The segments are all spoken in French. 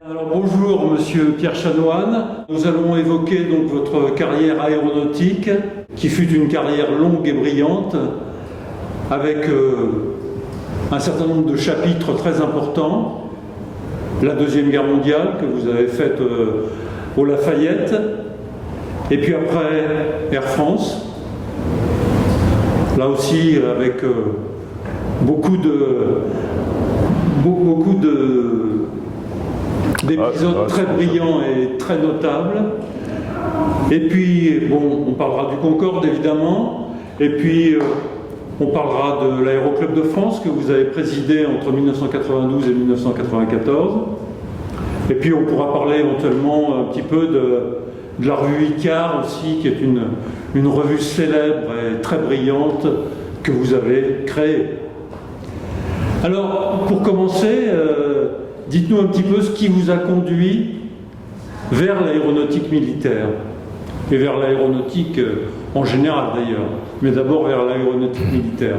Alors bonjour Monsieur Pierre Chanoine. Nous allons évoquer donc votre carrière aéronautique, qui fut une carrière longue et brillante, avec un certain nombre de chapitres très importants. La Deuxième Guerre mondiale que vous avez faite au Lafayette, et puis après Air France, là aussi avec beaucoup d'épisodes très brillants et très notables. Et puis, bon, on parlera du Concorde évidemment, et puis on parlera de l'Aéroclub de France que vous avez présidé entre 1992 et 1994. Et puis on pourra parler éventuellement un petit peu de la revue Icare aussi, qui est une revue célèbre et très brillante que vous avez créée. Alors, pour commencer, dites-nous un petit peu ce qui vous a conduit vers l'aéronautique militaire, et vers l'aéronautique en général d'ailleurs, mais d'abord vers l'aéronautique militaire.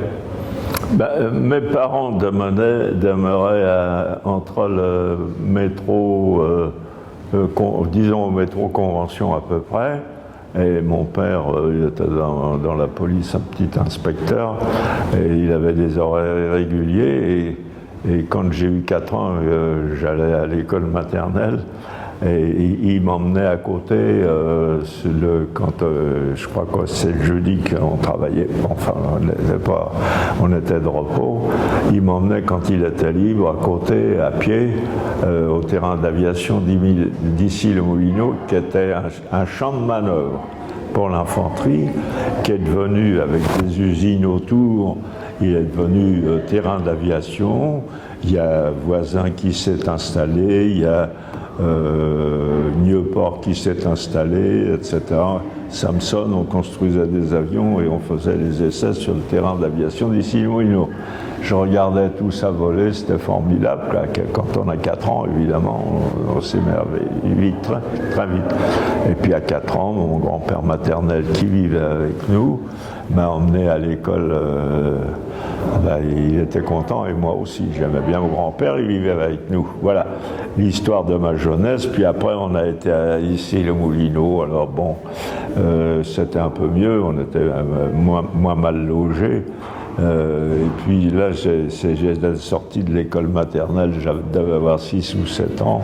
Mes parents demeuraient entre le métro, disons au métro Convention à peu près, et mon père, il était dans la police, un petit inspecteur, et il avait des horaires réguliers, et quand j'ai eu 4 ans, j'allais à l'école maternelle, et il m'emmenait à côté, je crois que c'est le jeudi qu'on travaillait, enfin on était de repos, il m'emmenait quand il était libre à côté, à pied, au terrain d'aviation d'Issy-les-Moulineaux, qui était un champ de manœuvre pour l'infanterie, qui est devenu, avec des usines autour, il est devenu terrain d'aviation. Il y a Voisin qui s'est installé, il y a Nieuport qui s'est installé, etc. Samson, on construisait des avions et on faisait les essais sur le terrain d'aviation d'Issy-les-Moulineaux. Je regardais tout ça voler, c'était formidable. Quand on a 4 ans, évidemment, on s'émerveille vite, très vite. Et puis à 4 ans, mon grand-père maternel qui vivait avec nous m'a emmené à l'école. Il était content et moi aussi. J'aimais bien mon grand-père, il vivait avec nous. Voilà l'histoire de ma jeunesse. Puis après, on a été à Issy-les-Moulineaux. Alors bon, c'était un peu mieux, on était moins mal logés. Et puis là, j'ai sorti de l'école maternelle, je devais avoir 6 ou 7 ans,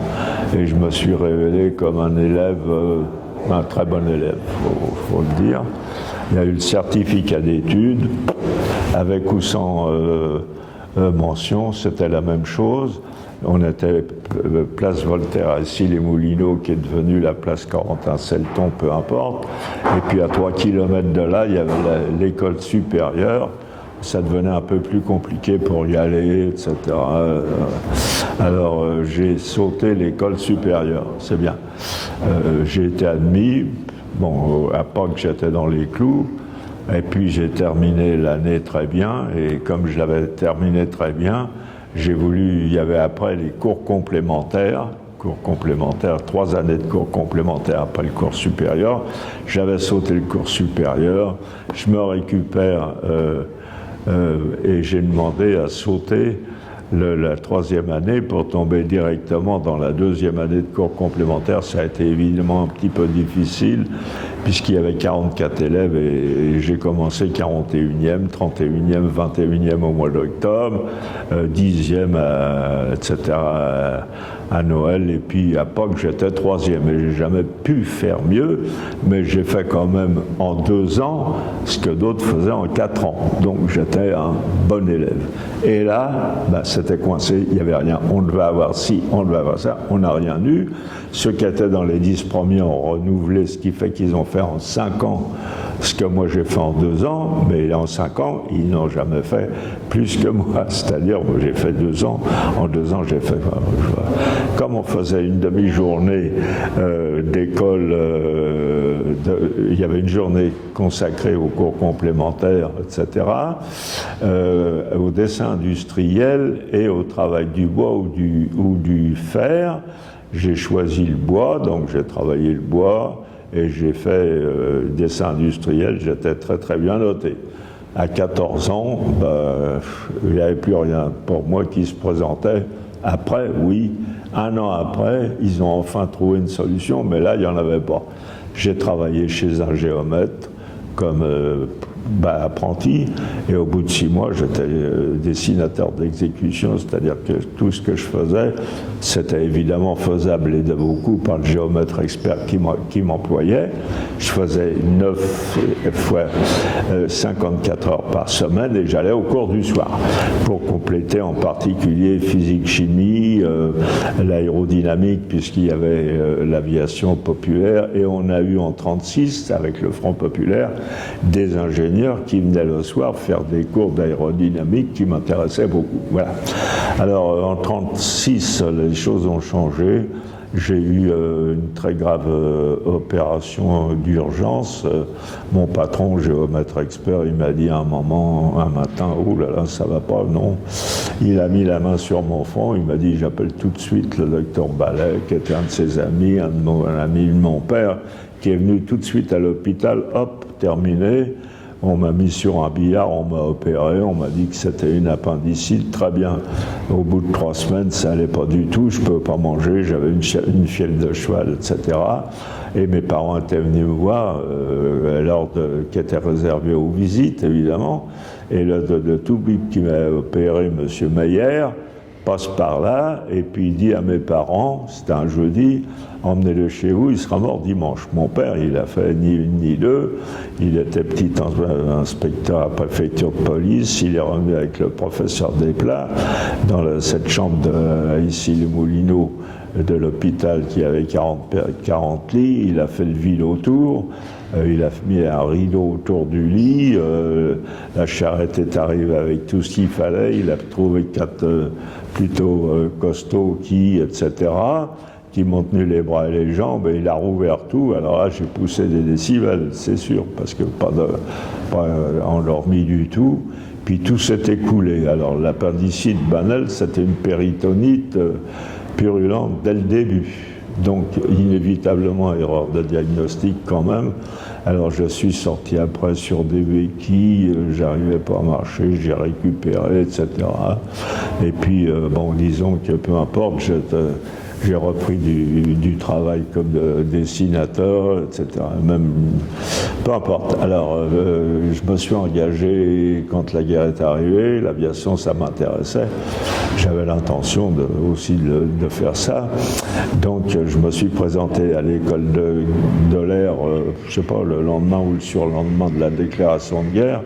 et je me suis révélé comme un élève, un très bon élève, faut le dire. Il y a eu le certificat d'études, avec ou sans mention, c'était la même chose. On était place Voltaire à Issy-les-Moulineaux, qui est devenue la place Corentin-Selton, peu importe. Et puis à 3 kilomètres de là, il y avait l'école supérieure. Ça devenait un peu plus compliqué pour y aller, etc. Alors j'ai sauté l'école supérieure, c'est bien. J'ai été admis, bon, à Pâques j'étais dans les clous, et puis j'ai terminé l'année très bien, et comme je l'avais terminé très bien, j'ai voulu, il y avait après les cours complémentaires, 3 années de cours complémentaires après le cours supérieur. J'avais sauté le cours supérieur, je me récupère, et j'ai demandé à sauter la 3e année pour tomber directement dans la 2e année de cours complémentaire. Ça a été évidemment un petit peu difficile puisqu'il y avait 44 élèves et j'ai commencé 41e, 31e, 21e au mois d'octobre, 10e, etc. à Noël, et puis à Pâques j'étais 3e et j'ai jamais pu faire mieux, mais j'ai fait quand même en 2 ans ce que d'autres faisaient en 4 ans, donc j'étais un bon élève. Et là, c'était coincé, il n'y avait rien, on devait avoir ci, on devait avoir ça, on n'a rien eu. Ceux qui étaient dans les 10 premiers ont renouvelé, ce qui fait qu'ils ont fait en 5 ans ce que moi j'ai fait en 2 ans, mais en 5 ans, ils n'ont jamais fait plus que moi. C'est-à-dire, moi j'ai fait 2 ans, en 2 ans j'ai fait... Comme on faisait une demi-journée d'école, il y avait une journée consacrée aux cours complémentaires, etc., au dessin industriel et au travail du bois ou du fer. J'ai choisi le bois, donc j'ai travaillé le bois et j'ai fait dessin industriel, j'étais très très bien noté. À 14 ans, il n'y avait plus rien pour moi qui se présentait. Après, oui, Un an après, ils ont enfin trouvé une solution, mais là, il n'y en avait pas. J'ai travaillé chez un géomètre comme apprenti, et au bout de 6 mois, j'étais dessinateur d'exécution, c'est-à-dire que tout ce que je faisais, c'était évidemment faisable et de beaucoup par le géomètre expert qui m'employait. Je faisais 9 fois 54 heures par semaine et j'allais au cours du soir pour compléter en particulier physique, chimie, l'aérodynamique, puisqu'il y avait l'aviation populaire, et on a eu en 1936, avec le Front populaire, des ingénieurs qui venaient le soir faire des cours d'aérodynamique qui m'intéressaient beaucoup. Voilà. Alors en 1936, les choses ont changé. J'ai eu une très grave opération d'urgence. Mon patron, géomètre expert, il m'a dit un matin, oh là là, ça va pas, non. Il a mis la main sur mon front, il m'a dit, j'appelle tout de suite le docteur Ballet, qui était un de ses amis, un ami de mon père, qui est venu tout de suite à l'hôpital, hop, terminé. On m'a mis sur un billard, on m'a opéré, on m'a dit que c'était une appendicite, très bien. Au bout de 3 semaines, ça n'allait pas du tout, je ne peux pas manger, j'avais une fièvre de cheval, etc. Et mes parents étaient venus me voir, qui était réservé aux visites, évidemment. Et le tout bip qui m'a opéré, M. Meyer, passe par là, et puis il dit à mes parents, c'était un jeudi, emmenez-le chez vous, il sera mort dimanche. Mon père, il a fait ni une ni deux, il était petit inspecteur à la préfecture de police, il est revenu avec le professeur Desplat dans cette chambre ici, les Moulineaux, de l'hôpital qui avait 40 lits, il a fait le vide autour, il a mis un rideau autour du lit, la charrette est arrivée avec tout ce qu'il fallait, il a trouvé 4 plutôt costauds etc., qui m'ont tenu les bras et les jambes, et il a rouvert tout. Alors là, j'ai poussé des décibels, c'est sûr, parce que pas endormi du tout. Puis tout s'est écoulé. Alors l'appendicite banale, c'était une péritonite purulente dès le début. Donc inévitablement, erreur de diagnostic quand même. Alors je suis sorti après sur des béquilles, j'arrivais pas à marcher, j'ai récupéré, etc. Et puis, bon, disons que peu importe, j'ai repris du travail comme dessinateur, etc. Même, peu importe. Alors, je me suis engagé quand la guerre est arrivée, l'aviation, ça m'intéressait. J'avais l'intention aussi de faire ça. Donc, je me suis présenté à l'école de l'air, je sais pas, le lendemain ou le surlendemain de la déclaration de guerre.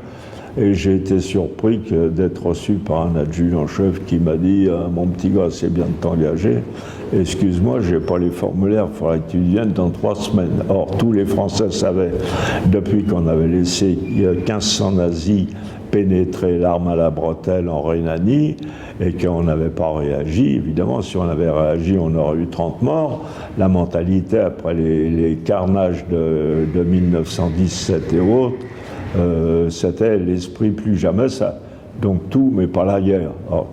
Et j'ai été surpris d'être reçu par un adjudant-chef qui m'a dit « Mon petit gars, c'est bien de t'engager. Excuse-moi, je n'ai pas les formulaires, il faudrait que tu viennes dans 3 semaines. » Or, tous les Français savaient, depuis qu'on avait laissé 1500 nazis pénétrer l'arme à la bretelle en Rhénanie et qu'on n'avait pas réagi. Évidemment, si on avait réagi, on aurait eu 30 morts. La mentalité, après les carnages de 1917 et autres, c'était l'esprit plus jamais ça. Donc tout, mais pas la guerre. Alors,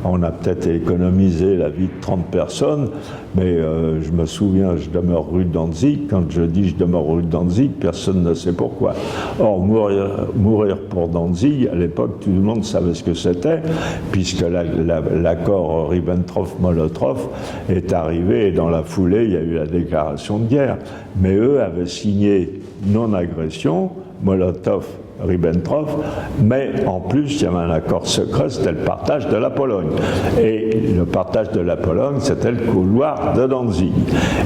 on a peut-être économisé la vie de 30 personnes, mais je me souviens, je demeure rue Danzig. Quand je dis je demeure rue Danzig, personne ne sait pourquoi. Or, mourir pour Danzig, à l'époque, tout le monde savait ce que c'était, puisque l'accord Ribbentrop-Molotov est arrivé, et dans la foulée, il y a eu la déclaration de guerre. Mais eux avaient signé non-agression, Molotov, Ribbentrop, mais en plus, il y avait un accord secret, c'était le partage de la Pologne. Et le partage de la Pologne, c'était le couloir de Danzig.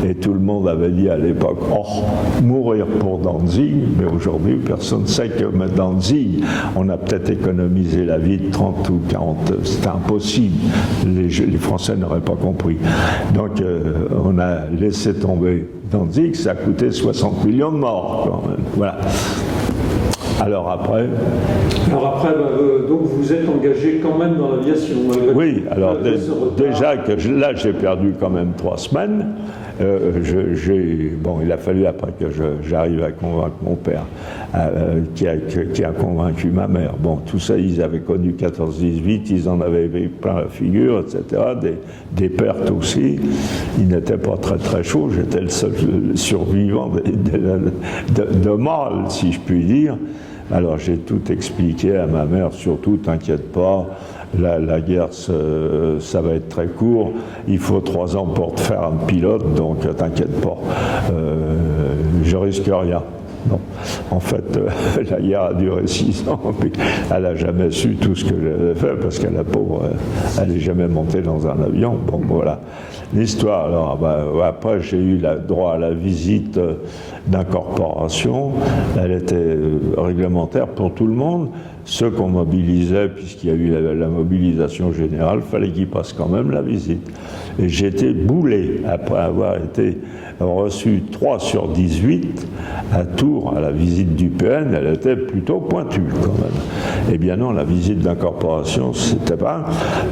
Et tout le monde avait dit à l'époque, oh, mourir pour Danzig, mais aujourd'hui, personne ne sait que Danzig, on a peut-être économisé la vie de 30 ou 40, c'était impossible. Les Français n'auraient pas compris. Donc, on a laissé tomber Danzig, ça a coûté 60 millions de morts, quand même. Voilà. Alors après, donc vous êtes engagé quand même dans l'aviation. Oui, alors déjà que là j'ai perdu quand même 3 semaines. Bon, il a fallu après que j'arrive à convaincre mon père, qui a convaincu ma mère. Bon, tout ça, ils avaient connu 14-18, ils en avaient plein la figure, etc. Des pertes aussi. Ils n'étaient pas très très chauds. J'étais le seul survivant de mal, si je puis dire. Alors j'ai tout expliqué à ma mère, surtout t'inquiète pas, la guerre, ça va être très court. Il faut 3 ans pour te faire un pilote, donc t'inquiète pas. Je risque rien. Non. En fait, la guerre a duré 6 ans, mais elle n'a jamais su tout ce que j'avais fait, parce que la pauvre, elle n'est jamais montée dans un avion. Bon, voilà. L'histoire, alors, après, j'ai eu droit à la visite d'incorporation. Elle était réglementaire pour tout le monde. Ceux qu'on mobilisait, puisqu'il y a eu la mobilisation générale, il fallait qu'ils passent quand même la visite. Et j'étais boulé, après avoir été reçu 3 sur 18 à Tours, à la visite du PN. Elle était plutôt pointue quand même. Eh bien non, la visite d'incorporation, c'était pas,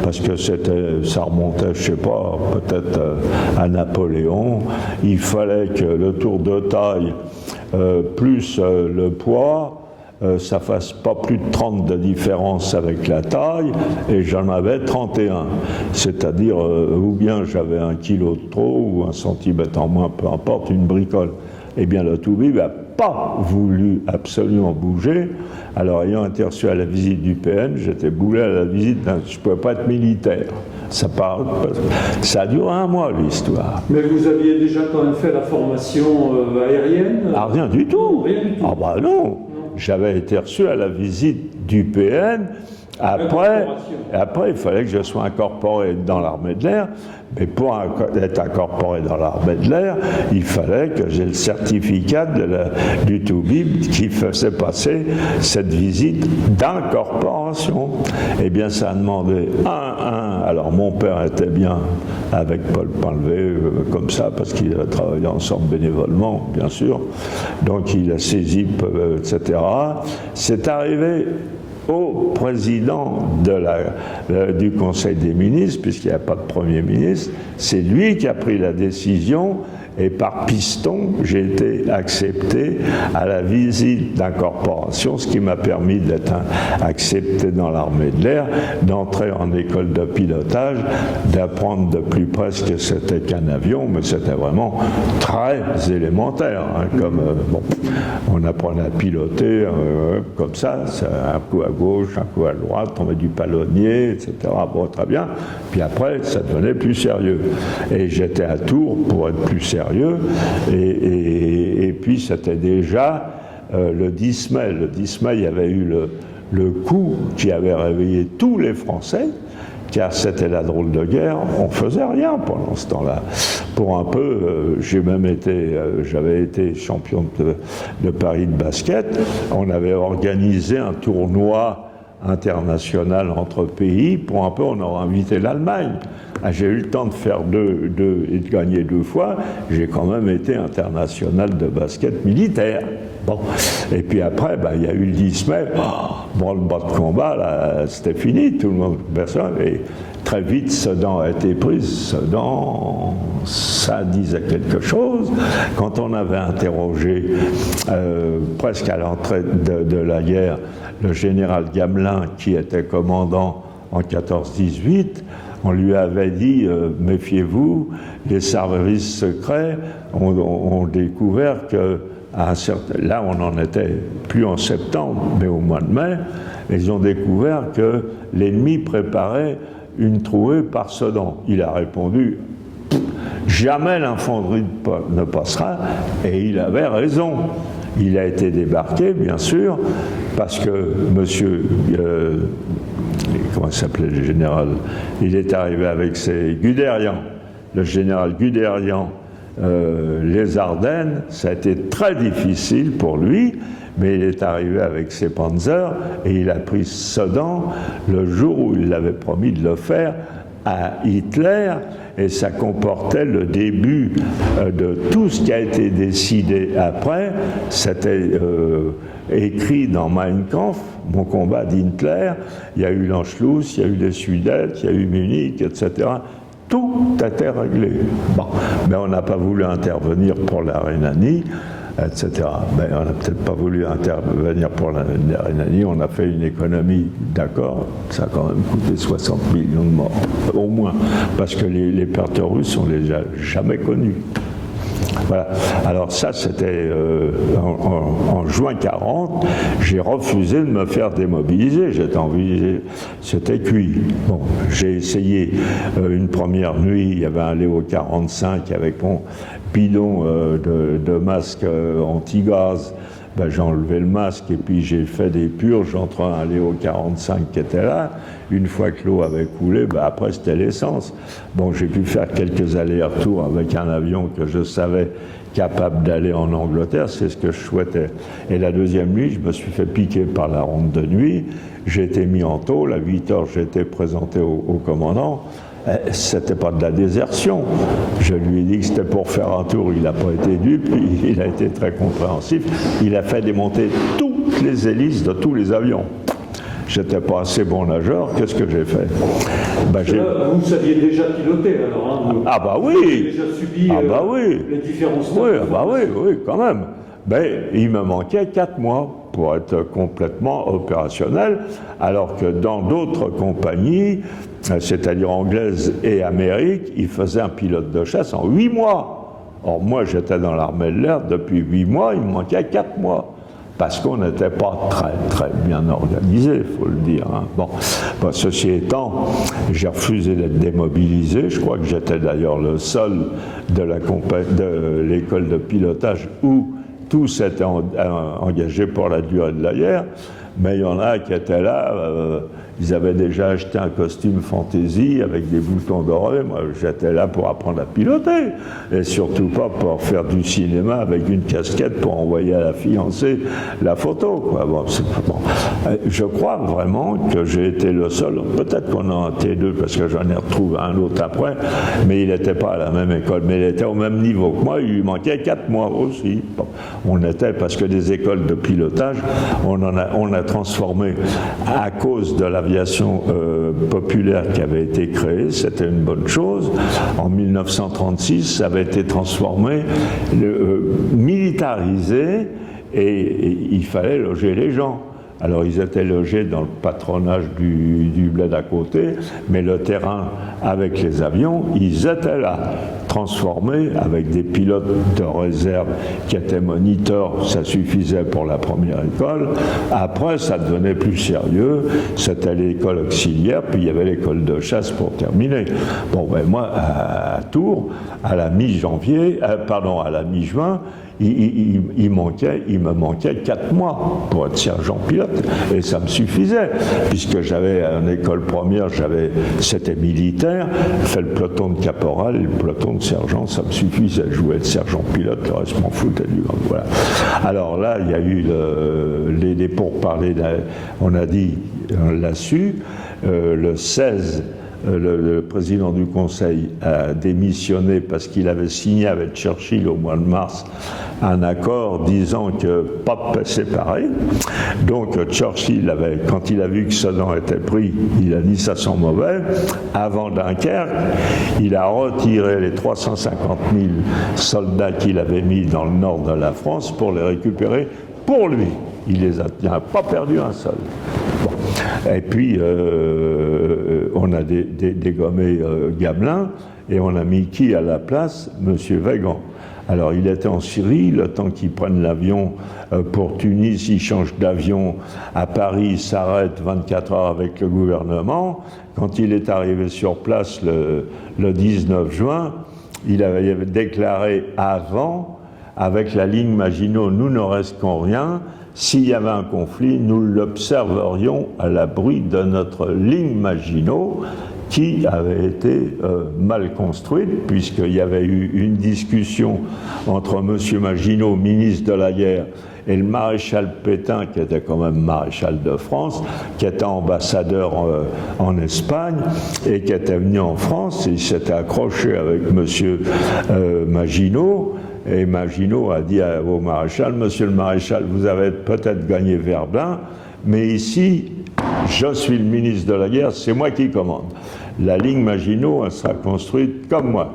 parce que ça remontait, je sais pas, peut-être à Napoléon. Il fallait que le tour de taille plus le poids, ça fasse pas plus de 30 de différence avec la taille, et j'en avais 31. C'est-à-dire, ou bien j'avais 1 kilo de trop, ou 1 centimètre en moins, peu importe, une bricole. Eh bien, le Toubib n'a pas voulu absolument bouger. Alors, ayant été reçu à la visite du PN, j'étais boulé à la visite je ne pouvais pas être militaire. Ça a duré 1 mois, l'histoire. Mais vous aviez déjà quand même fait la formation aérienne? Ah, rien du tout. Rien du tout. Ah bah non. J'avais été reçu à la visite du PN. Après, il fallait que je sois incorporé dans l'armée de l'air. Mais pour être incorporé dans l'armée de l'air, il fallait que j'ai le certificat du Toubib qui faisait passer cette visite d'incorporation. Eh bien, ça a demandé un. Alors, mon père était bien avec Paul Pinlevé, comme ça, parce qu'il a travaillé ensemble bénévolement, bien sûr. Donc, il a saisi, etc. C'est arrivé au président du Conseil des ministres, puisqu'il n'y a pas de Premier ministre, c'est lui qui a pris la décision, et par piston, j'ai été accepté à la visite d'incorporation, ce qui m'a permis d'être accepté dans l'armée de l'air, d'entrer en école de pilotage, d'apprendre de plus près ce que c'était qu'un avion, mais c'était vraiment très élémentaire, hein, comme on apprenait à piloter comme ça, un coup à gauche, un coup à droite, on met du palonnier, etc. Bon, très bien. Puis après, ça devenait plus sérieux. Et j'étais à Tours pour être plus sérieux. Et puis c'était déjà le 10 mai. Le 10 mai, il y avait eu le coup qui avait réveillé tous les Français, car c'était la drôle de guerre. On faisait rien pendant ce temps-là. Pour un peu, j'avais été champion de Paris de basket. On avait organisé un tournoi international entre pays. Pour un peu, on aurait invité l'Allemagne. J'ai eu le temps de faire et de gagner 2 fois. J'ai quand même été international de basket militaire. Bon. Et puis après, il y a eu le 10 mai. Bon, le bas de combat, là, c'était fini. Tout le monde, personne. Et très vite, Sedan a été prise. Sedan, ça disait quelque chose. Quand on avait interrogé, presque à l'entrée de la guerre, le général Gamelin, qui était commandant en 14-18, on lui avait dit méfiez-vous, les services secrets ont découvert que là on n'en était plus en septembre, mais au mois de mai, ils ont découvert que l'ennemi préparait une trouée par Sedan. Il a répondu jamais l'infanterie ne passera, et il avait raison. Il a été débarqué, bien sûr, parce que monsieur comment s'appelait le général? Il est arrivé avec ses Guderian. Le général Guderian, les Ardennes, ça a été très difficile pour lui, mais il est arrivé avec ses panzers et il a pris Sedan le jour où il avait promis de le faire à Hitler, et ça comportait le début de tout ce qui a été décidé après. C'était écrit dans Mein Kampf, mon combat d'Hitler. Il y a eu l'Anschluss, il y a eu les Sudètes, il y a eu Munich, etc. Tout était réglé. Bon, mais on n'a pas voulu intervenir pour la Rhénanie, etc. Mais on n'a peut-être pas voulu intervenir pour la Rhénanie. On a fait une économie, d'accord, ça a quand même coûté 60 millions de morts, au moins, parce que les pertes russes, on ne les a jamais connues. Voilà. Alors ça, c'était en juin 40. J'ai refusé de me faire démobiliser. J'étais envisagé, c'était cuit. Bon, j'ai essayé une première nuit. Il y avait un Léo 45 avec mon bidon de masque anti-gaz. Ben, j'ai enlevé le masque et puis j'ai fait des purges entre un Léo 45 qui était là. Une fois que l'eau avait coulé, ben après c'était l'essence. Bon, j'ai pu faire quelques allers-retours avec un avion que je savais capable d'aller en Angleterre, c'est ce que je souhaitais. Et la deuxième nuit, je me suis fait piquer par la ronde de nuit. J'ai été mis en tôle. À 8 heures, j'ai été présenté au commandant. C'était pas de la désertion. Je lui ai dit que c'était pour faire un tour. Il n'a pas été dupe. Il a été très compréhensif. Il a fait démonter toutes les hélices de tous les avions. J'étais pas assez bon nageur. Qu'est-ce que j'ai fait? Ben, vous saviez déjà piloter alors, hein, vous, ah bah oui. Vous avez déjà subi oui. les différents stades. Oui, bah oui, quand même. Ben, il me manquait 4 mois pour être complètement opérationnel, alors que dans d'autres compagnies, c'est-à-dire anglaises et américaines, ils faisaient un pilote de chasse en 8 mois. Or, moi, j'étais dans l'armée de l'air depuis 8 mois, il me manquait 4 mois. Parce qu'on n'était pas très bien organisé, il faut le dire. Hein. Bon, ceci étant, j'ai refusé d'être démobilisé. Je crois que j'étais d'ailleurs le seul de l'école de pilotage où tous étaient engagés pour la durée de la guerre. Mais il y en a qui étaient là, ils avaient déjà acheté un costume fantaisie avec des boutons dorés. Moi, j'étais là pour apprendre à piloter. Et surtout pas pour faire du cinéma avec une casquette pour envoyer à la fiancée la photo, quoi. Bon. Je crois vraiment que j'ai été le seul. Peut-être qu'on en était deux, parce que j'en ai retrouvé un autre après, mais il n'était pas à la même école. Mais il était au même niveau que moi. Il lui manquait 4 mois aussi. Bon. On était, parce que des écoles de pilotage, on a transformé à cause de l'aviation populaire qui avait été créée, c'était une bonne chose. En 1936, ça avait été transformé, militarisé, et il fallait loger les gens. Alors ils étaient logés dans le patronage du bled à côté, mais le terrain avec les avions, ils étaient là, transformés avec des pilotes de réserve qui étaient moniteurs, ça suffisait pour la première école. Après, ça devenait plus sérieux, c'était l'école auxiliaire, puis il y avait l'école de chasse pour terminer. Bon, ben moi, à Tours, à la mi-janvier, à la mi-juin, il me manquait 4 mois pour être sergent pilote, et ça me suffisait, puisque j'avais une école première, c'était militaire, fait le peloton de caporal et le peloton de sergent, ça me suffisait, je voulais être sergent pilote, le reste m'en foutait du vent, voilà. Alors là, il y a eu les pourparlers, on a dit, on l'a su, le 16, le président du Conseil a démissionné parce qu'il avait signé avec Churchill au mois de mars un accord disant que pas de paix séparée. Donc Churchill, quand il a vu que Sedan était pris, il a dit ça sent mauvais. Avant Dunkerque, il a retiré les 350 000 soldats qu'il avait mis dans le nord de la France pour les récupérer pour lui. Il n'a pas perdu un seul. Bon. Et puis, on a dégommé Gamelin, et on a mis qui à la place? Monsieur Weygand. Alors, il était en Syrie, le temps qu'il prenne l'avion pour Tunis, il change d'avion à Paris, il s'arrête 24 heures avec le gouvernement. Quand il est arrivé sur place le 19 juin, il avait déclaré avant, avec la ligne Maginot, nous ne risquons rien. S'il y avait un conflit, nous l'observerions à l'abri de notre ligne Maginot, qui avait été mal construite, puisqu'il y avait eu une discussion entre M. Maginot, ministre de la Guerre, et le maréchal Pétain, qui était quand même maréchal de France, qui était ambassadeur en Espagne, et qui était venu en France, et il s'était accroché avec M. Maginot. Et Maginot a dit au maréchal, monsieur le maréchal, vous avez peut-être gagné Verdun, mais ici, je suis le ministre de la guerre, c'est moi qui commande. La ligne Maginot, elle sera construite comme moi.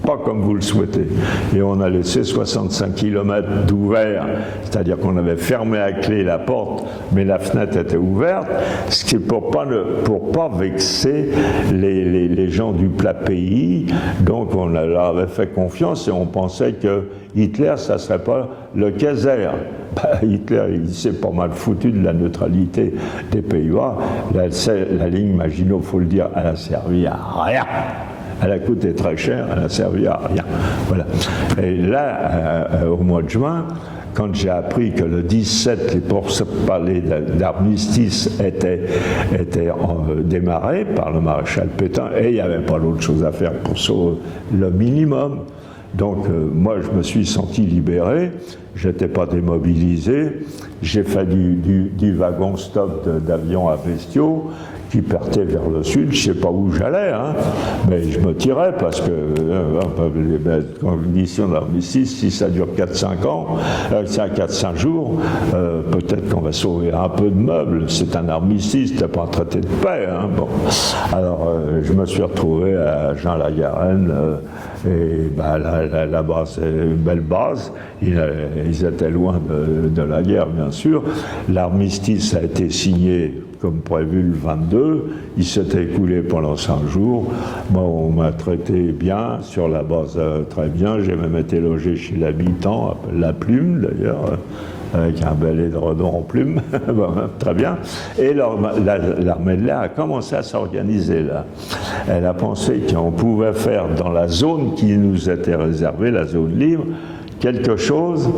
pas comme vous le souhaitez. Et on a laissé 65 km d'ouvert, c'est-à-dire qu'on avait fermé à clé la porte, mais la fenêtre était ouverte, ce qui est pour pas vexer les gens du plat pays. Donc on leur avait fait confiance et on pensait que Hitler, ça serait pas le Kaiser. Hitler, il s'est pas mal foutu de la neutralité des Pays-Bas. La ligne Maginot, il faut le dire, elle a servi à rien. Elle a coûté très cher, elle n'a servi à rien. Voilà. Et là, au mois de juin, quand j'ai appris que le 17, les pourparlers d'armistice étaient démarrés par le maréchal Pétain, et il n'y avait pas d'autre chose à faire pour sauver le minimum. Donc moi, je me suis senti libéré, je n'étais pas démobilisé, j'ai fait du wagon-stop d'avion à bestiaux, qui partait vers le sud, je ne sais pas où j'allais, hein, mais je me tirais parce que les conditions d'armistice, si ça dure 4-5 ans, 4-5 jours, peut-être qu'on va sauver un peu de meubles. C'est un armistice, c'était pas un traité de paix. Hein, bon. Alors, je me suis retrouvé à Jean-la-Garenne, et la base, c'est une belle base. Ils étaient loin de la guerre, bien sûr. L'armistice a été signé comme prévu le 22, il s'était écoulé pendant 5 jours. Moi, on m'a traité bien, sur la base très bien. J'ai même été logé chez l'habitant, La Plume d'ailleurs, avec un bel édredon en plume, très bien. Et l'armée de l'air a commencé à s'organiser là. Elle a pensé qu'on pouvait faire dans la zone qui nous était réservée, la zone libre, quelque chose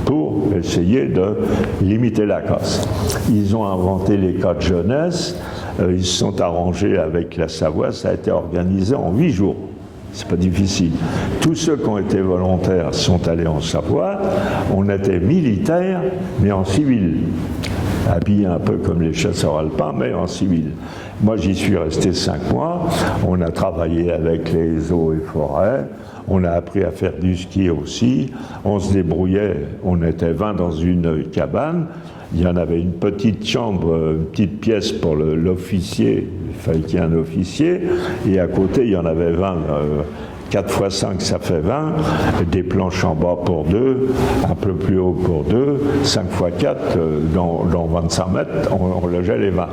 pour essayer de limiter la casse. Ils ont inventé les cas de jeunesse, ils se sont arrangés avec la Savoie, ça a été organisé en 8 jours. C'est pas difficile. Tous ceux qui ont été volontaires sont allés en Savoie, on était militaires, mais en civil. Habillés un peu comme les chasseurs alpins, mais en civil. Moi, j'y suis resté 5 mois, on a travaillé avec les eaux et forêts, on a appris à faire du ski aussi, on se débrouillait, on était 20 dans une cabane, il y en avait une petite chambre, une petite pièce pour l'officier, il fallait qu'il y ait un officier, et à côté il y en avait 20, 4 x 5 ça fait 20, des planches en bas pour 2, un peu plus haut pour 2, 5 x 4, dans 25 mètres, on logeait les 20.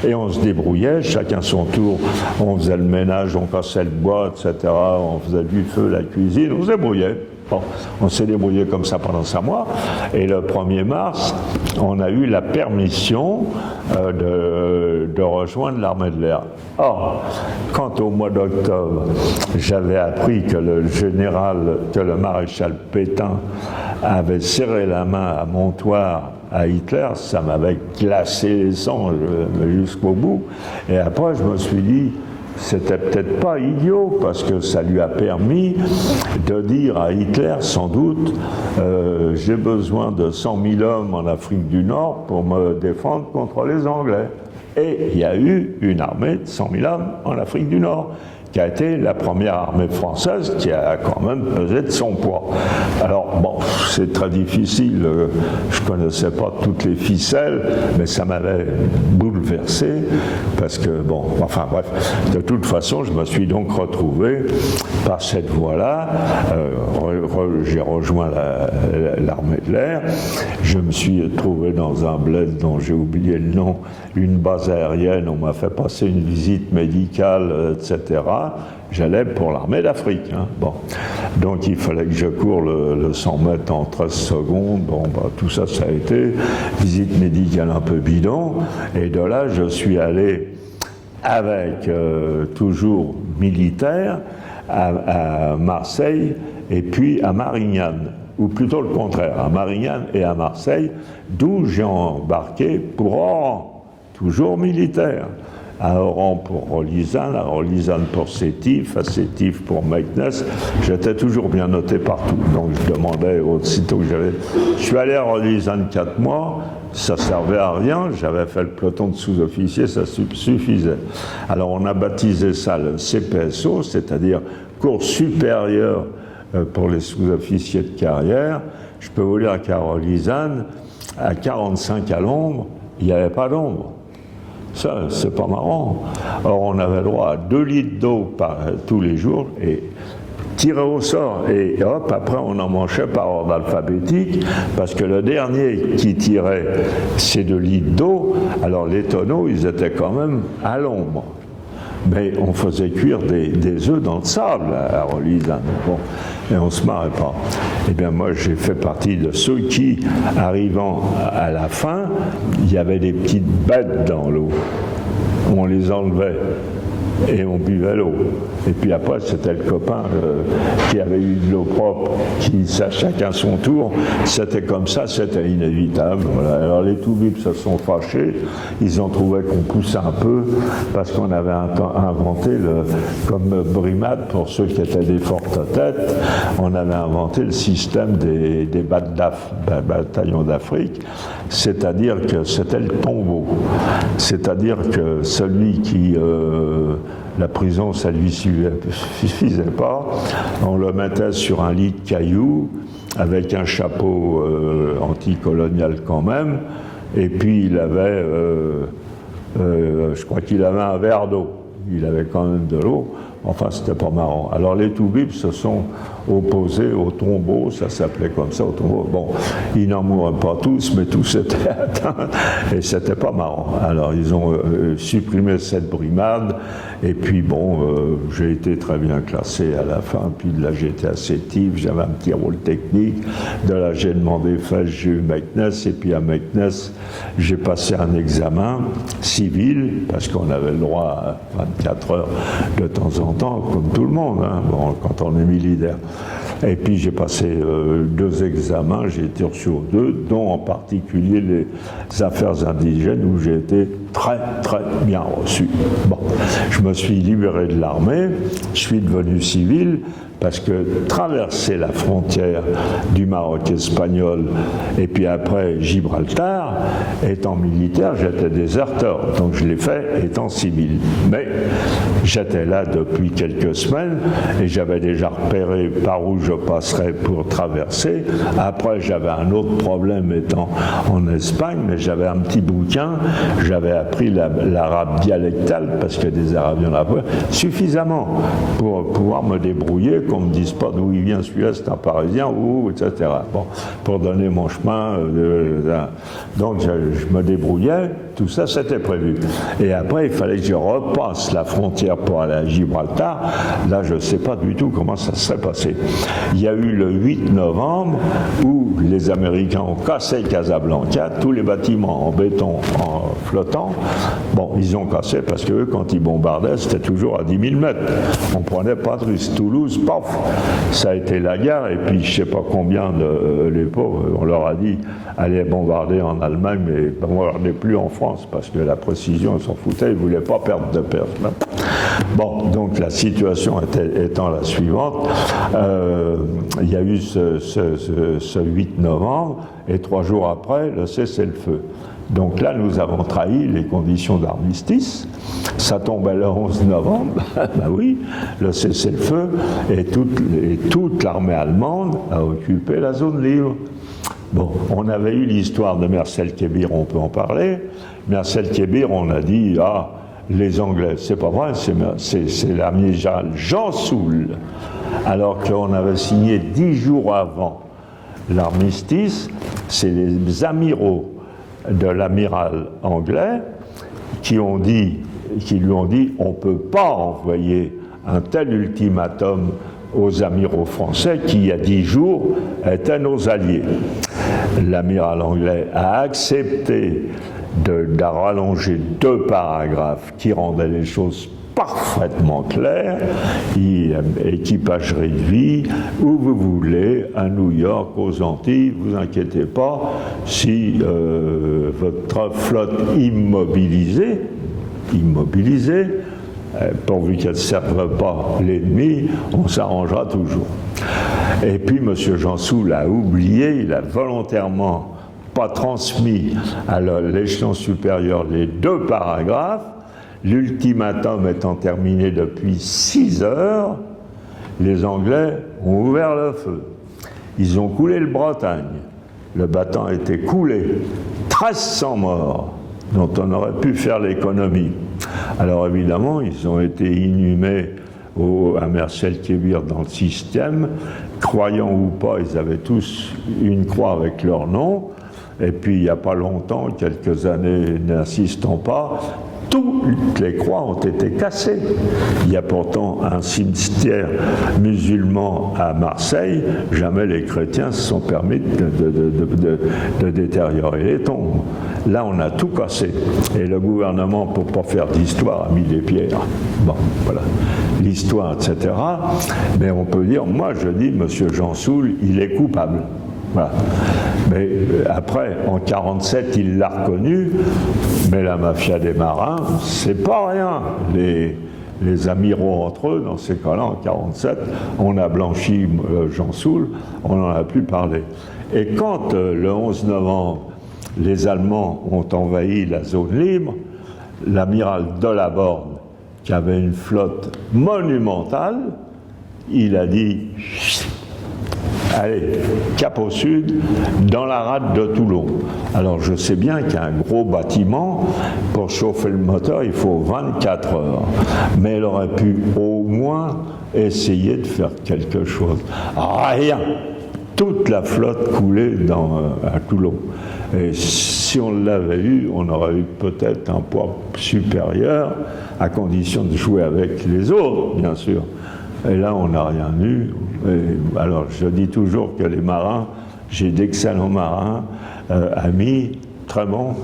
Et on se débrouillait, chacun son tour, on faisait le ménage, on cassait le bois, etc., on faisait du feu, la cuisine, on se débrouillait. Bon, on s'est débrouillé comme ça pendant 5 mois, et le 1er mars, on a eu la permission de rejoindre l'armée de l'air. Or, quand au mois d'octobre, j'avais appris que le maréchal Pétain avait serré la main à Montoire à Hitler, ça m'avait glacé les sangs jusqu'au bout, et après je me suis dit, c'était peut-être pas idiot, parce que ça lui a permis de dire à Hitler, sans doute, j'ai besoin de 100 000 hommes en Afrique du Nord pour me défendre contre les Anglais. Et il y a eu une armée de 100 000 hommes en Afrique du Nord, qui a été la première armée française qui a quand même pesé de son poids. Alors, bon, c'est très difficile, je ne connaissais pas toutes les ficelles, mais ça m'avait bouleversé, parce que, bon, enfin bref, de toute façon, je me suis donc retrouvé par cette voie-là, j'ai rejoint l'armée de l'air, je me suis trouvé dans un bled dont j'ai oublié le nom, une base aérienne, on m'a fait passer une visite médicale, etc., j'allais pour l'armée d'Afrique. Hein. Bon. Donc il fallait que je cours le 100 mètres en 13 secondes. Bon, tout ça, ça a été visite médicale un peu bidon. Et de là, je suis allé avec toujours militaire à Marseille et puis à Marignane. Ou plutôt le contraire, à Marignane et à Marseille, d'où j'ai embarqué pour Oran, toujours militaire. À Oran pour Rolisane, à Rolisane pour Sétif, à Sétif pour Meknès. J'étais toujours bien noté partout. Donc je demandais aussitôt que j'avais... Je suis allé à Rolisane 4 mois, ça servait à rien, j'avais fait le peloton de sous-officiers, ça suffisait. Alors on a baptisé ça le CPSO, c'est-à-dire cours supérieur pour les sous-officiers de carrière. Je peux vous dire qu'à Rolisane, à 45 à l'ombre, il n'y avait pas d'ombre. Ça, c'est pas marrant. Or, on avait droit à 2 litres d'eau tous les jours, et tirés au sort. Et hop, après on en manchait par ordre alphabétique, parce que le dernier qui tirait ces 2 litres d'eau, alors les tonneaux, ils étaient quand même à l'ombre. Mais on faisait cuire des œufs dans le sable à Rolisane. Bon, et on ne se marrait pas. Eh bien, moi, j'ai fait partie de ceux qui, arrivant à la fin, il y avait des petites bêtes dans l'eau. On les enlevait et on buvait l'eau. Et puis après, c'était le copain qui avait eu de l'eau propre, qui, ça, chacun son tour. C'était comme ça, c'était inévitable. Voilà. Alors les Toubibs se sont fâchés. Ils ont trouvé qu'on poussait un peu parce qu'on avait inventé, comme brimade, pour ceux qui étaient des fortes têtes, on avait inventé le système des bataillons d'Afrique, c'est-à-dire que c'était le tombeau. C'est-à-dire que celui qui... la prison, ça ne lui suffisait pas. On le mettait sur un lit de cailloux, avec un chapeau anticolonial quand même, et puis il avait, je crois qu'il avait un verre d'eau. Il avait quand même de l'eau. Enfin, c'était pas marrant. Alors les Toubibs se sont opposés au tombeau, ça s'appelait comme ça, au tombeau. Bon, ils n'en mouraient pas tous, mais tous étaient atteints, et c'était pas marrant. Alors ils ont supprimé cette brimade, et puis bon, j'ai été très bien classé à la fin, puis de là j'étais assez tif, j'avais un petit rôle technique, de là j'ai demandé Fès, j'ai eu Meknès, et puis à Meknès, j'ai passé un examen civil, parce qu'on avait le droit à 24 heures de temps en temps, comme tout le monde, hein, bon, quand on est militaire. Et puis j'ai passé 2 examens, j'ai été reçu aux 2, dont en particulier les affaires indigènes, où j'ai été très très bien reçu. Bon, je me suis libéré de l'armée, je suis devenu civil, parce que traverser la frontière du Maroc espagnol et puis après Gibraltar, étant militaire, j'étais déserteur, donc je l'ai fait étant civil. Mais j'étais là depuis quelques semaines et j'avais déjà repéré par où je passerais pour traverser. Après, j'avais un autre problème étant en Espagne, mais j'avais un petit bouquin, j'avais appris l'arabe dialectal, parce que des arabes, il y en a pas, suffisamment pour pouvoir me débrouiller, qu'on ne me dise pas d'où il vient celui-là, c'est un Parisien, ou etc. Bon, pour donner mon chemin. Donc je me débrouillais, tout ça c'était prévu. Et après, il fallait que je repasse la frontière pour aller à Gibraltar. Là, je ne sais pas du tout comment ça serait passé. Il y a eu le 8 novembre où les Américains ont cassé Casablanca, tous les bâtiments en béton flottant. Bon, ils ont cassé parce qu'eux, quand ils bombardaient, c'était toujours à 10 000 mètres. On ne prenait pas de risque. Toulouse, paf, ça a été la guerre. Et puis, je ne sais pas combien de les pauvres, on leur a dit, allez bombarder en Allemagne, mais bombardez plus en France, parce que la précision, ils s'en foutaient, ils ne voulaient pas perdre de personnes. Bon, donc la situation étant la suivante, il y a eu ce 8 novembre, et 3 jours après, le cessez-le-feu. Donc là, nous avons trahi les conditions d'armistice. Ça tombait le 11 novembre, ben oui, le cessez-le-feu, et toute l'armée allemande a occupé la zone libre. Bon, on avait eu l'histoire de Marcel Kébir, on peut en parler. Marcel Kébir, on a dit, ah, les Anglais, c'est pas vrai, c'est l'amiral Jean Soule, alors qu'on avait signé 10 jours avant l'armistice, c'est les amiraux de l'amiral anglais qui lui ont dit on ne peut pas envoyer un tel ultimatum aux amiraux français qui, il y a 10 jours, étaient nos alliés. L'amiral anglais a accepté de rallonger 2 paragraphes qui rendaient les choses parfaitement claires. Équipage réduit, où vous voulez, à New York, aux Antilles, vous inquiétez pas, si votre flotte immobilisée, pourvu qu'elle ne serve pas l'ennemi, on s'arrangera toujours. Et puis M. Jansoul a oublié, il a volontairement pas transmis à l'échelon supérieur les 2 paragraphes. L'ultimatum étant terminé depuis 6 heures, les Anglais ont ouvert le feu. Ils ont coulé le Bretagne. Le bateau a été coulé. 1300 morts, dont on aurait pu faire l'économie. Alors évidemment, ils ont été inhumés à Merciel-Kébir dans le système. Croyants ou pas, ils avaient tous une croix avec leur nom. Et puis, il n'y a pas longtemps, quelques années, n'insistons pas, toutes les croix ont été cassées. Il y a pourtant un cimetière musulman à Marseille, jamais les chrétiens se sont permis de détériorer les tombes. Là, on a tout cassé. Et le gouvernement, pour ne pas faire d'histoire, a mis des pierres. Bon, voilà. L'histoire, etc. Mais on peut dire, moi je dis, M. Jansoul, il est coupable. Voilà. Mais après, en 1947, il l'a reconnu, mais la mafia des marins, c'est pas rien. Les amiraux entre eux, dans ces cas-là, en 1947, on a blanchi Jansoul, on n'en a plus parlé. Et quand, le 11 novembre, les Allemands ont envahi la zone libre, l'amiral Delaborde, qui avait une flotte monumentale, il a dit « Allez, cap au sud, dans la rade de Toulon ». Alors je sais bien qu'un gros bâtiment, pour chauffer le moteur, il faut 24 heures. Mais il aurait pu au moins essayer de faire quelque chose. Rien. Toute la flotte coulait à Toulon. Et si on l'avait eu, on aurait eu peut-être un poids supérieur, à condition de jouer avec les autres, bien sûr. Et là, on n'a rien eu. Et alors, je dis toujours que les marins, j'ai d'excellents marins, amis, très bons.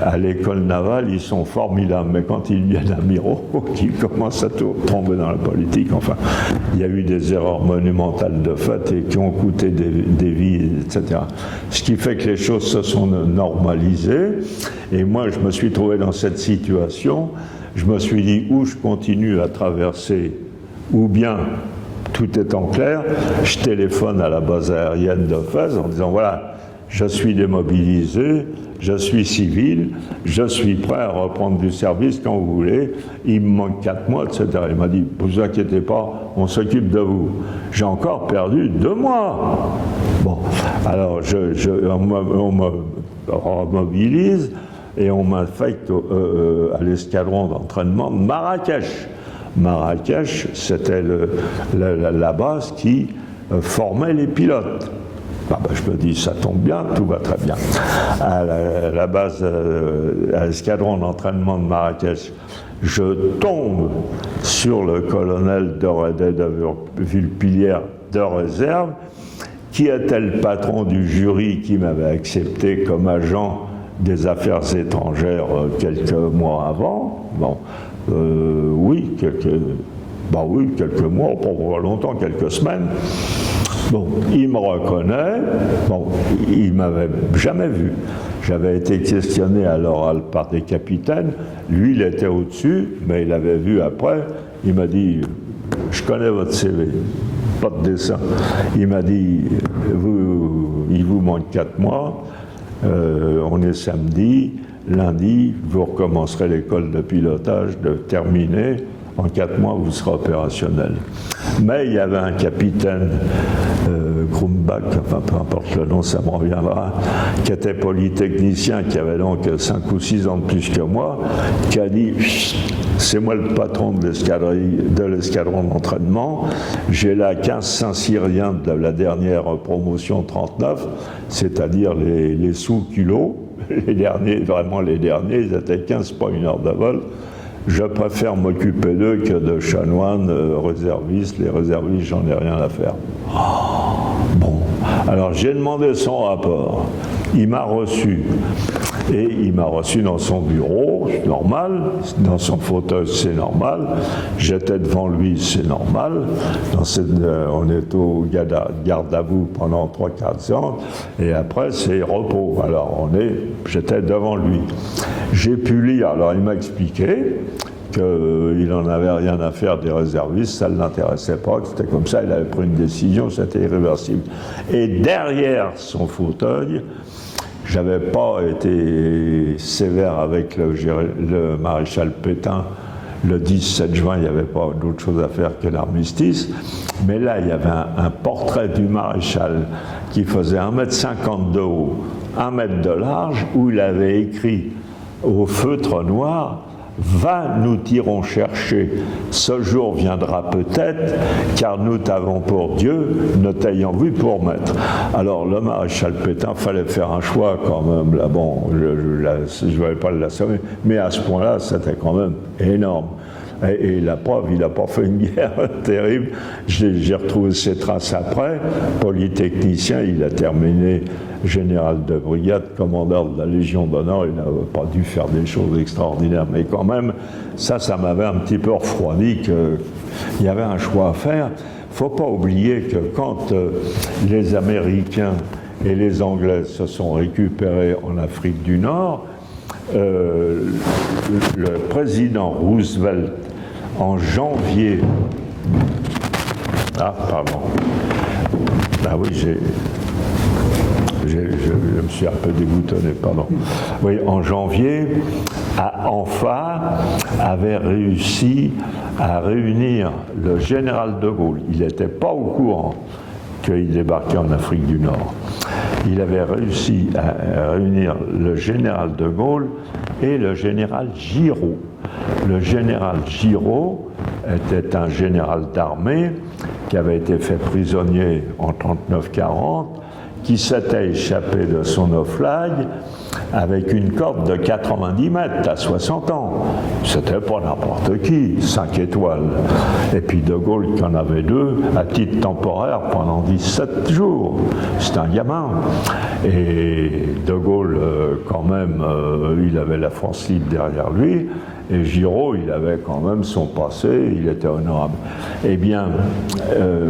À l'école navale, ils sont formidables, mais quand ils deviennent amiraux, ils commencent à tomber dans la politique. Enfin, il y a eu des erreurs monumentales de fait et qui ont coûté des vies, etc. Ce qui fait que les choses se sont normalisées. Et moi, je me suis trouvé dans cette situation. Je me suis dit, où je continue à traverser, ou bien tout est en clair, je téléphone à la base aérienne de Fès en disant, voilà, je suis démobilisé, je suis civil, je suis prêt à reprendre du service quand vous voulez, il me manque 4 mois, etc. Il m'a dit, vous inquiétez pas, on s'occupe de vous. J'ai encore perdu 2 mois. Bon, alors on me remobilise et on m'affecte à l'escadron d'entraînement de Marrakech. Marrakech, c'était la base qui formait les pilotes. Ah ben, je me dis, ça tombe bien, tout va très bien. À la base, à l'escadron d'entraînement de Marrakech, je tombe sur le colonel de Villepillière de réserve, qui était le patron du jury qui m'avait accepté comme agent des affaires étrangères quelques mois avant. Bon, oui, quelques mois, pas longtemps, quelques semaines. Bon, il me reconnaît, bon, il m'avait jamais vu. J'avais été questionné à l'oral par des capitaines, lui il était au-dessus, mais il avait vu après, il m'a dit, je connais votre CV, pas de dessin. Il m'a dit, il vous manque 4 mois, on est samedi, lundi, vous recommencerez l'école de pilotage, de terminer, en 4 mois vous serez opérationnel. Mais il y avait un capitaine, Krumbach, enfin peu importe le nom, ça me reviendra, qui était polytechnicien, qui avait donc 5 ou 6 ans de plus que moi, qui a dit, c'est moi le patron de l'escadron d'entraînement, j'ai là 15 Saint-Cyriens de la dernière promotion 39, c'est-à-dire les sous-culots, les derniers, vraiment les derniers, ils étaient 15 pas une heure de vol. Je préfère m'occuper d'eux que de chanoines réservistes. Les réservistes, j'en ai rien à faire. Bon, alors j'ai demandé son rapport. Il m'a reçu. Et il m'a reçu dans son bureau, c'est normal. Dans son fauteuil, c'est normal. J'étais devant lui, c'est normal. On est au garde à vous pendant 3-4 ans. Et après, c'est repos. Alors, j'étais devant lui. J'ai pu lire. Alors, il m'a expliqué qu'il n'en avait rien à faire des réservistes, ça ne l'intéressait pas, que c'était comme ça, il avait pris une décision, c'était irréversible. Et derrière son fauteuil, j'avais pas été sévère avec le maréchal Pétain. Le 17 juin, il n'y avait pas d'autre chose à faire que l'armistice. Mais là, il y avait un portrait du maréchal qui faisait 1,50 m de haut, 1 m de large, où il avait écrit au feutre noir Va, nous t'irons chercher, ce jour viendra peut-être, car nous t'avons pour Dieu, ne t'ayant vu pour maître. Alors le maréchal Pétain, fallait faire un choix quand même, là bon, je ne vais pas l'assommer, mais à ce point-là, c'était quand même énorme. Et la preuve, il n'a pas fait une guerre terrible. J'ai retrouvé ses traces après. Polytechnicien, il a terminé général de brigade, commandeur de la Légion d'honneur. Il n'avait pas dû faire des choses extraordinaires. Mais quand même, ça m'avait un petit peu refroidi qu'il y avait un choix à faire. Il ne faut pas oublier que quand les Américains et les Anglais se sont récupérés en Afrique du Nord, le président Roosevelt, en janvier... Ah, pardon. Ah oui, je me suis un peu déboutonné, pardon. Oui, en janvier, Anfa avait réussi à réunir le général de Gaulle. Il n'était pas au courant qu'il débarquait en Afrique du Nord. Il avait réussi à réunir le général de Gaulle et le général Giraud. Le général Giraud était un général d'armée qui avait été fait prisonnier en 39-40, qui s'était échappé de son oflag avec une corde de 90 mètres à 60 ans. C'était pas n'importe qui, 5 étoiles. Et puis De Gaulle qui en avait 2 à titre temporaire pendant 17 jours. C'est un gamin. Et De Gaulle, quand même, il avait la France libre derrière lui. Et Giraud, il avait quand même son passé, il était honorable. Eh bien,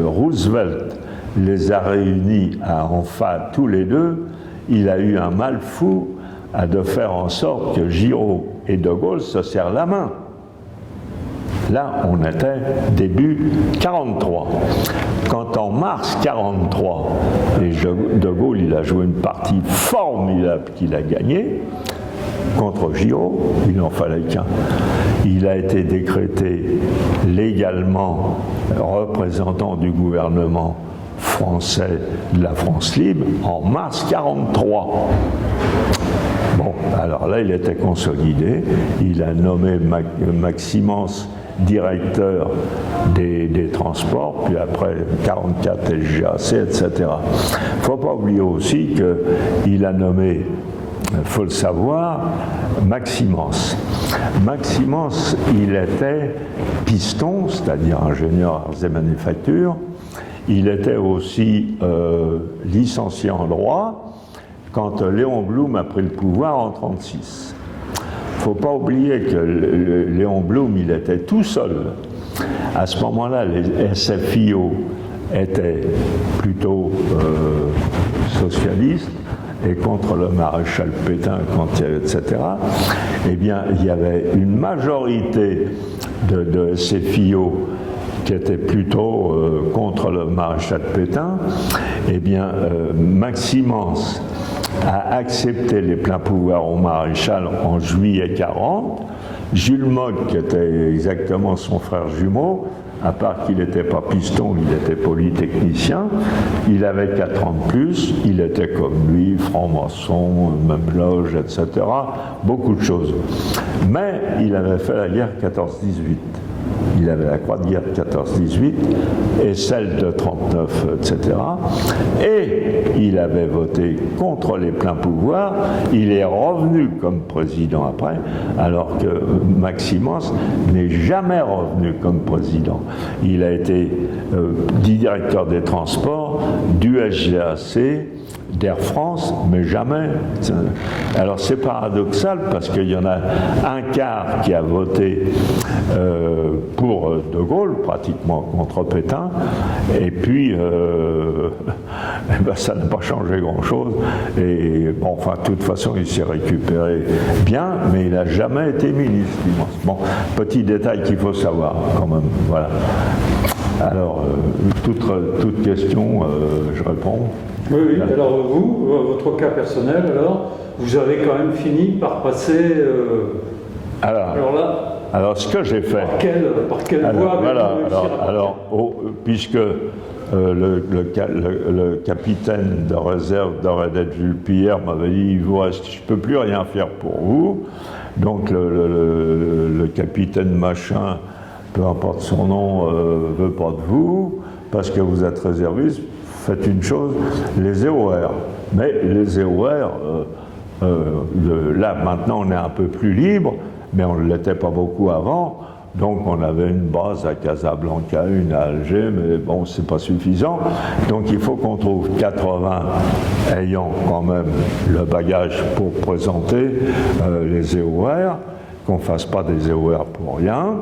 Roosevelt les a réunis à Anfa tous les deux. Il a eu un mal fou de faire en sorte que Giraud et De Gaulle se serrent la main. Là, on était début 43. Quand en mars 43, et De Gaulle, il a joué une partie formidable qu'il a gagnée, contre Giraud, il n'en fallait qu'un. Il a été décrété légalement représentant du gouvernement français de la France libre en mars 43. Bon, alors là, il était consolidé. Il a nommé Maximens directeur des transports, puis après 44 LGAC, etc. Il ne faut pas oublier aussi qu'il a nommé, il faut le savoir, Maximens. Maximens, il était piston, c'est-à-dire ingénieur arts et manufactures. Il était aussi licencié en droit quand Léon Blum a pris le pouvoir en 1936. Il ne faut pas oublier que Léon Blum, il était tout seul. À ce moment-là, les SFIO étaient plutôt socialistes et contre le maréchal Pétain, etc. Eh bien, il y avait une majorité de SFIO qui était plutôt contre le maréchal Pétain. Eh bien, Maximens a accepté les pleins pouvoirs au maréchal en juillet 40. Jules Motte, qui était exactement son frère jumeau, à part qu'il n'était pas piston, il était polytechnicien, il avait 4 ans de plus, il était comme lui, franc-maçon, même loge, etc., beaucoup de choses. Mais il avait fait la guerre 14-18. Il avait la croix de guerre de 14-18 et celle de 39, etc. Et il avait voté contre les pleins pouvoirs. Il est revenu comme président après, alors que Maximens n'est jamais revenu comme président. Il a été directeur des transports, du SGAC, d'Air France, mais jamais. Alors c'est paradoxal parce qu'il y en a un quart qui a voté pour De Gaulle, pratiquement contre Pétain, et puis ben, ça n'a pas changé grand-chose. Et bon, enfin, de toute façon, il s'est récupéré bien, mais il n'a jamais été ministre. Bon, petit détail qu'il faut savoir quand même. Voilà. Alors, toute question, je réponds. Oui, oui. Alors vous, votre cas personnel, alors, vous avez quand même fini par passer... alors là... Alors, ce que j'ai fait... Par quelle voie puisque le capitaine de réserve d'Oredet Jules Pierre m'avait dit, je ne peux plus rien faire pour vous, Donc le capitaine machin, peu importe son nom, veut pas de vous, parce que vous êtes réserviste, faites une chose, les EOR. Mais les EOR, là maintenant on est un peu plus libre, mais on ne l'était pas beaucoup avant. Donc on avait une base à Casablanca, une à Alger, mais bon, c'est pas suffisant. Donc il faut qu'on trouve 80 ayant quand même le bagage pour présenter les EOR, qu'on ne fasse pas des EOR pour rien.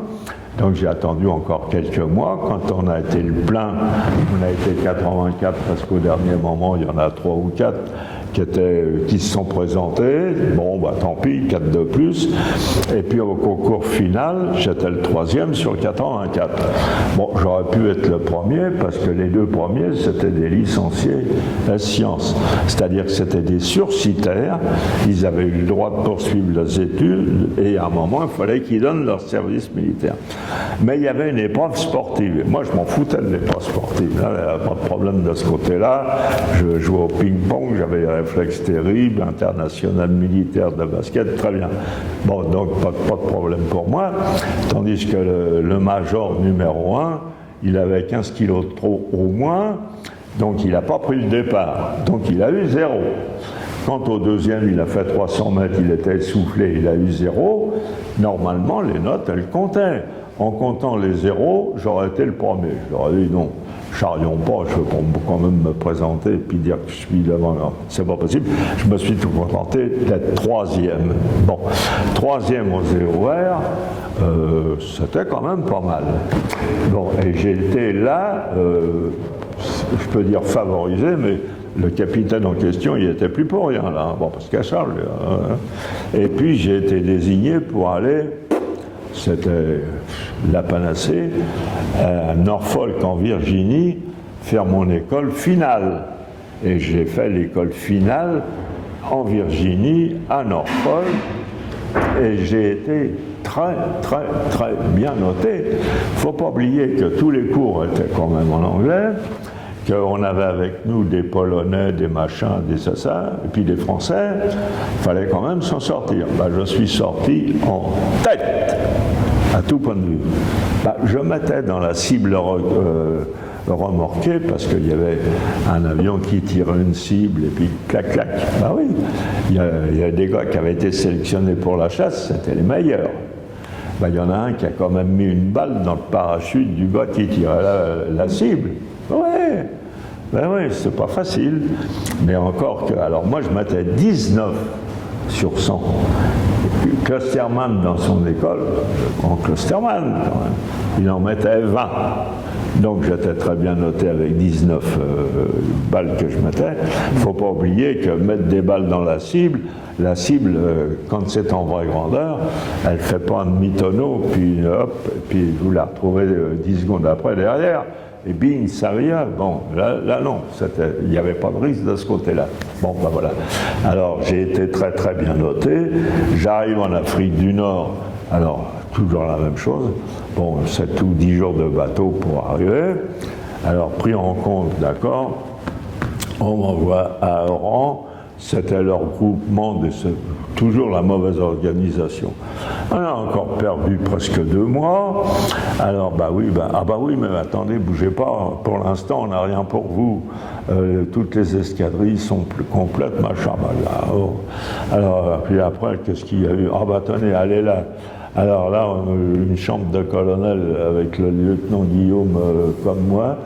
Donc j'ai attendu encore quelques mois. Quand on a été le plein, on a été 84 parce qu'au dernier moment, il y en a 3 ou 4 qui se sont présentés. Bon, bah tant pis, 4 de plus. Et puis au concours final, j'étais le 3e sur 84. Bon, j'aurais pu être le premier parce que les 2 premiers, c'était des licenciés en sciences. C'est-à-dire que c'était des sursitaires. Ils avaient eu le droit de poursuivre leurs études et à un moment, il fallait qu'ils donnent leur service militaire. Mais il y avait une épreuve sportive. Moi, je m'en foutais de l'épreuve sportive. Là, il n'y avait pas de problème de ce côté-là. Je jouais au ping-pong, j'avais des réflexes terribles, international militaire de basket, très bien. Bon, donc pas de problème pour moi. Tandis que le major numéro 1, il avait 15 kilos de trop au moins, donc il n'a pas pris le départ. Donc il a eu 0. Quant au deuxième, il a fait 300 mètres, il était essoufflé, il a eu 0. Normalement, les notes, elles comptaient. En comptant les 0, j'aurais été le premier. J'aurais dit non, charrions pas, je veux quand même me présenter et puis dire que je suis devant. Non, c'est pas possible. Je me suis tout contenté d'être 3e. Bon, 3e aux EOR, c'était quand même pas mal. Bon, et j'ai été là, je peux dire favorisé, mais le capitaine en question, il n'était plus pour rien là. Bon, parce qu'à Charles. Et puis j'ai été désigné pour aller. C'était la panacée, à Norfolk en Virginie, faire mon école finale. Et j'ai fait l'école finale en Virginie, à Norfolk, et j'ai été très, très, très bien noté. Il ne faut pas oublier que tous les cours étaient quand même en anglais, qu'on avait avec nous des Polonais, des machins, des ça, et puis des Français. Il fallait quand même s'en sortir. Ben, je suis sorti en tête, à tout point de vue. Ben, je mettais dans la cible remorquée, parce qu'il y avait un avion qui tirait une cible, et puis clac, clac. Ben oui, il y a des gars qui avaient été sélectionnés pour la chasse, c'était les meilleurs. Ben, il y en a un qui a quand même mis une balle dans le parachute du gars qui tirait la cible. Ouais, ben oui, c'est pas facile. Mais encore que, alors moi je mettais 19 sur 100. Klosterman dans son école, en Klosterman quand même, il en mettait 20. Donc j'étais très bien noté avec 19 balles que je mettais. Il ne faut pas oublier que mettre des balles dans la cible, quand c'est en vraie grandeur, elle ne fait pas un demi-tonneau, puis hop, puis vous la retrouvez 10 secondes après derrière. Et bing, ça vient. Bon, là non, il n'y avait pas de risque de ce côté-là. Bon, ben voilà. Alors, j'ai été très très bien noté. J'arrive en Afrique du Nord, alors, toujours la même chose. Bon, 7 ou 10 jours de bateau pour arriver. Alors, pris en compte, d'accord, on m'envoie à Oran. C'était leur groupement, toujours la mauvaise organisation. On a encore perdu presque 2 mois. Alors, bah oui, mais attendez, bougez pas. Pour l'instant, on n'a rien pour vous. Toutes les escadrilles sont plus complètes, machin. Bah, là, oh. Alors, puis après, qu'est-ce qu'il y a eu? Ah, bah tenez, allez là. Alors là, on a eu une chambre de colonel avec le lieutenant Guillaume comme moi.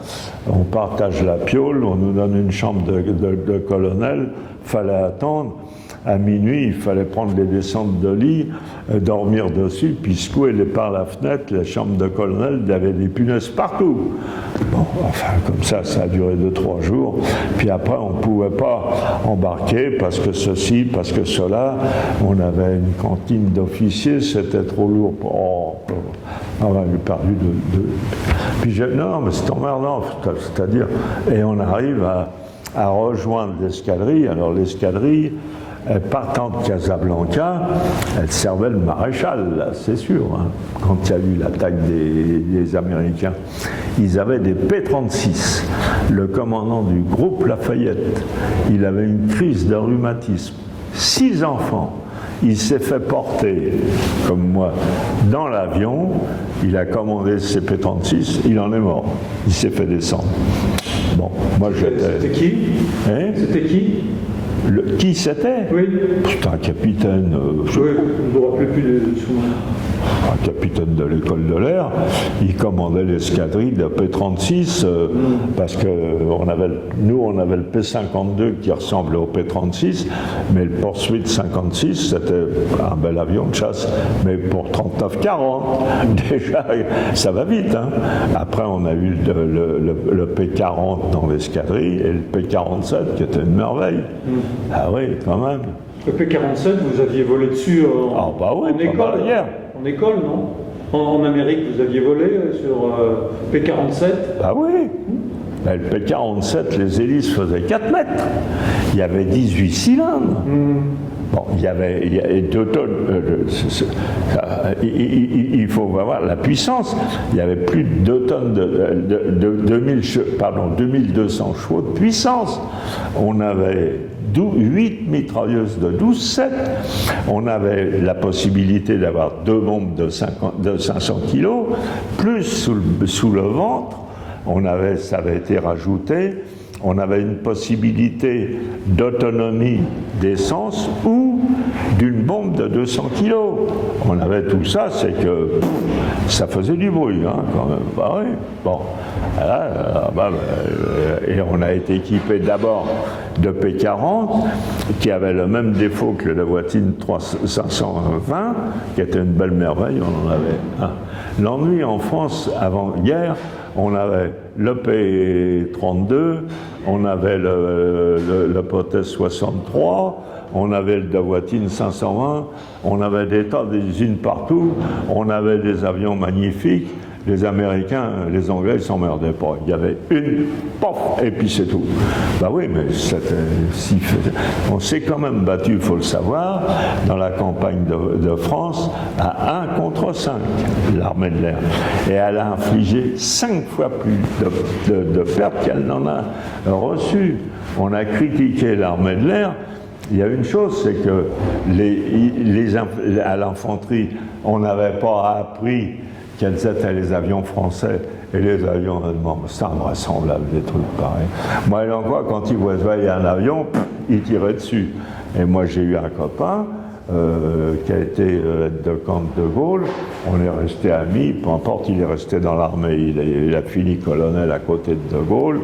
On partage la piole, on nous donne une chambre de colonel. Fallait attendre. À minuit, il fallait prendre les descentes de lit, dormir dessus, puis secouer par la fenêtre. La chambre de colonel, il y avait des punaises partout. Bon, enfin, comme ça a duré 2-3 jours. Puis après, on ne pouvait pas embarquer parce que ceci, parce que cela. On avait une cantine d'officiers, c'était trop lourd. On a perdu Puis non, mais c'est emmerdant, c'est-à-dire, et on arrive à rejoindre l'escadrille. Alors l'escadrille, partant de Casablanca, elle servait le maréchal, là, c'est sûr, hein, quand il y a eu l'attaque des Américains. Ils avaient des P-36. Le commandant du groupe Lafayette, il avait une crise de rhumatisme. 6 enfants. il s'est fait porter, comme moi, dans l'avion, il a commandé le CP-36, il en est mort. Il s'est fait descendre. Bon, moi j'étais... C'était qui? Hein? C'était qui? Qui c'était? Oui. C'était un capitaine... Oui, je ne me rappelle plus de son nom. Un capitaine de l'école de l'air, il commandait l'escadrille de P-36 parce que nous on avait le P-52 qui ressemblait au P-36, mais le Pursuit 56 c'était un bel avion de chasse, mais pour 39-40 déjà ça va vite. Hein. Après on a eu le P-40 dans l'escadrille et le P-47 qui était une merveille. Ah oui, quand même. Le P-47, vous aviez volé dessus en école hier. En école, non? En Amérique, vous aviez volé sur P-47? Ah oui. Le P-47, les hélices faisaient 4 mètres. Il y avait 18 cylindres. Bon, il y avait 2 tonnes. Il faut voir la puissance. Il y avait plus de 2 tonnes de 2200 chevaux de puissance. On avait 8 mitrailleuses de 12-7. On avait la possibilité d'avoir 2 bombes de 500 kg, plus sous le ventre. Ça avait été rajouté. On avait une possibilité d'autonomie d'essence ou d'une bombe de 200 kg. On avait tout ça, c'est que ça faisait du bruit, hein, quand même. Bah oui, bon. Et on a été équipé d'abord de P-40, qui avait le même défaut que le Davoutine 520, qui était une belle merveille, on en avait un. L'ennui en France, avant-guerre, on avait le P-32, on avait le Potes 63, on avait le Davoutine 520, on avait des tas d'usines partout, on avait des avions magnifiques. Les Américains, les Anglais, ils s'emmerdaient pas. Il y avait une, pof, et puis c'est tout. Ben oui, mais on s'est quand même battu, il faut le savoir, dans la campagne de France, à 1 contre 5, l'armée de l'air. Et elle a infligé 5 fois plus de pertes qu'elle n'en a reçues. On a critiqué l'armée de l'air. Il y a une chose, c'est que à l'infanterie, on n'avait pas appris quels étaient les avions français et les avions allemands. C'est invraisemblable, des trucs pareils. Moi, encore, quand il voyait un avion, il tirait dessus. Et moi, j'ai eu un copain qui a été de camp de Gaulle. On est resté amis, peu importe, il est resté dans l'armée. Il a fini colonel à côté de Gaulle.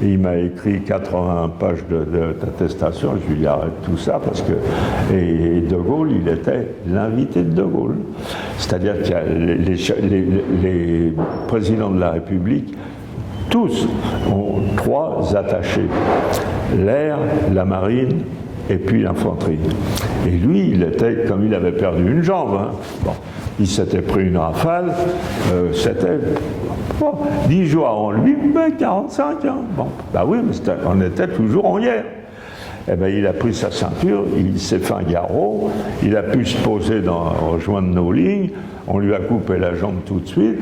Et il m'a écrit 80 pages d'attestation. Je lui ai dit arrête tout ça parce que. Et De Gaulle, il était l'invité de Gaulle. C'est-à-dire que les présidents de la République, tous ont 3 attachés: l'air, la marine et puis l'infanterie. Et lui, comme il avait perdu une jambe, hein, bon, il s'était pris une rafale, c'était 10 jours avant lui, mais 45 ans. Bon, bah oui, mais on était toujours en guerre. Eh bien, il a pris sa ceinture, il s'est fait un garrot, il a pu se poser rejoindre nos lignes, on lui a coupé la jambe tout de suite.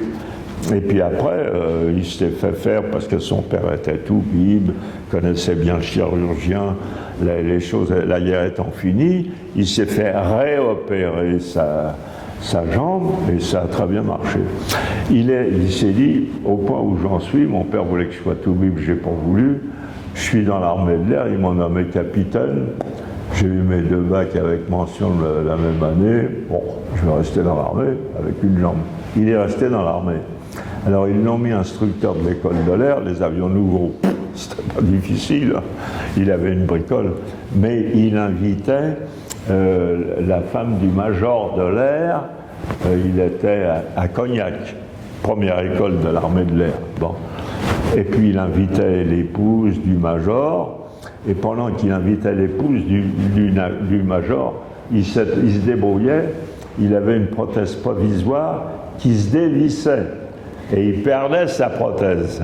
Et puis après, il s'est fait faire, parce que son père était tout bib, connaissait bien le chirurgien, les choses, la guerre étant finie, il s'est fait réopérer sa jambe et ça a très bien marché. Il s'est dit, au point où j'en suis, mon père voulait que je sois tout bib, j'ai pas voulu, je suis dans l'armée de l'air, ils m'ont nommé capitaine, j'ai eu mes 2 bacs avec mention la même année, bon, je vais rester dans l'armée avec une jambe. Il est resté dans l'armée. Alors ils l'ont mis instructeur de l'école de l'air, les avions nouveaux, c'était pas difficile, il avait une bricole, mais il invitait la femme du major de l'air, il était à Cognac, première école de l'armée de l'air. Bon. Et puis il invitait l'épouse du major, et pendant qu'il invitait l'épouse du major, il se débrouillait, il avait une prothèse provisoire qui se dévissait. Et il perdait sa prothèse.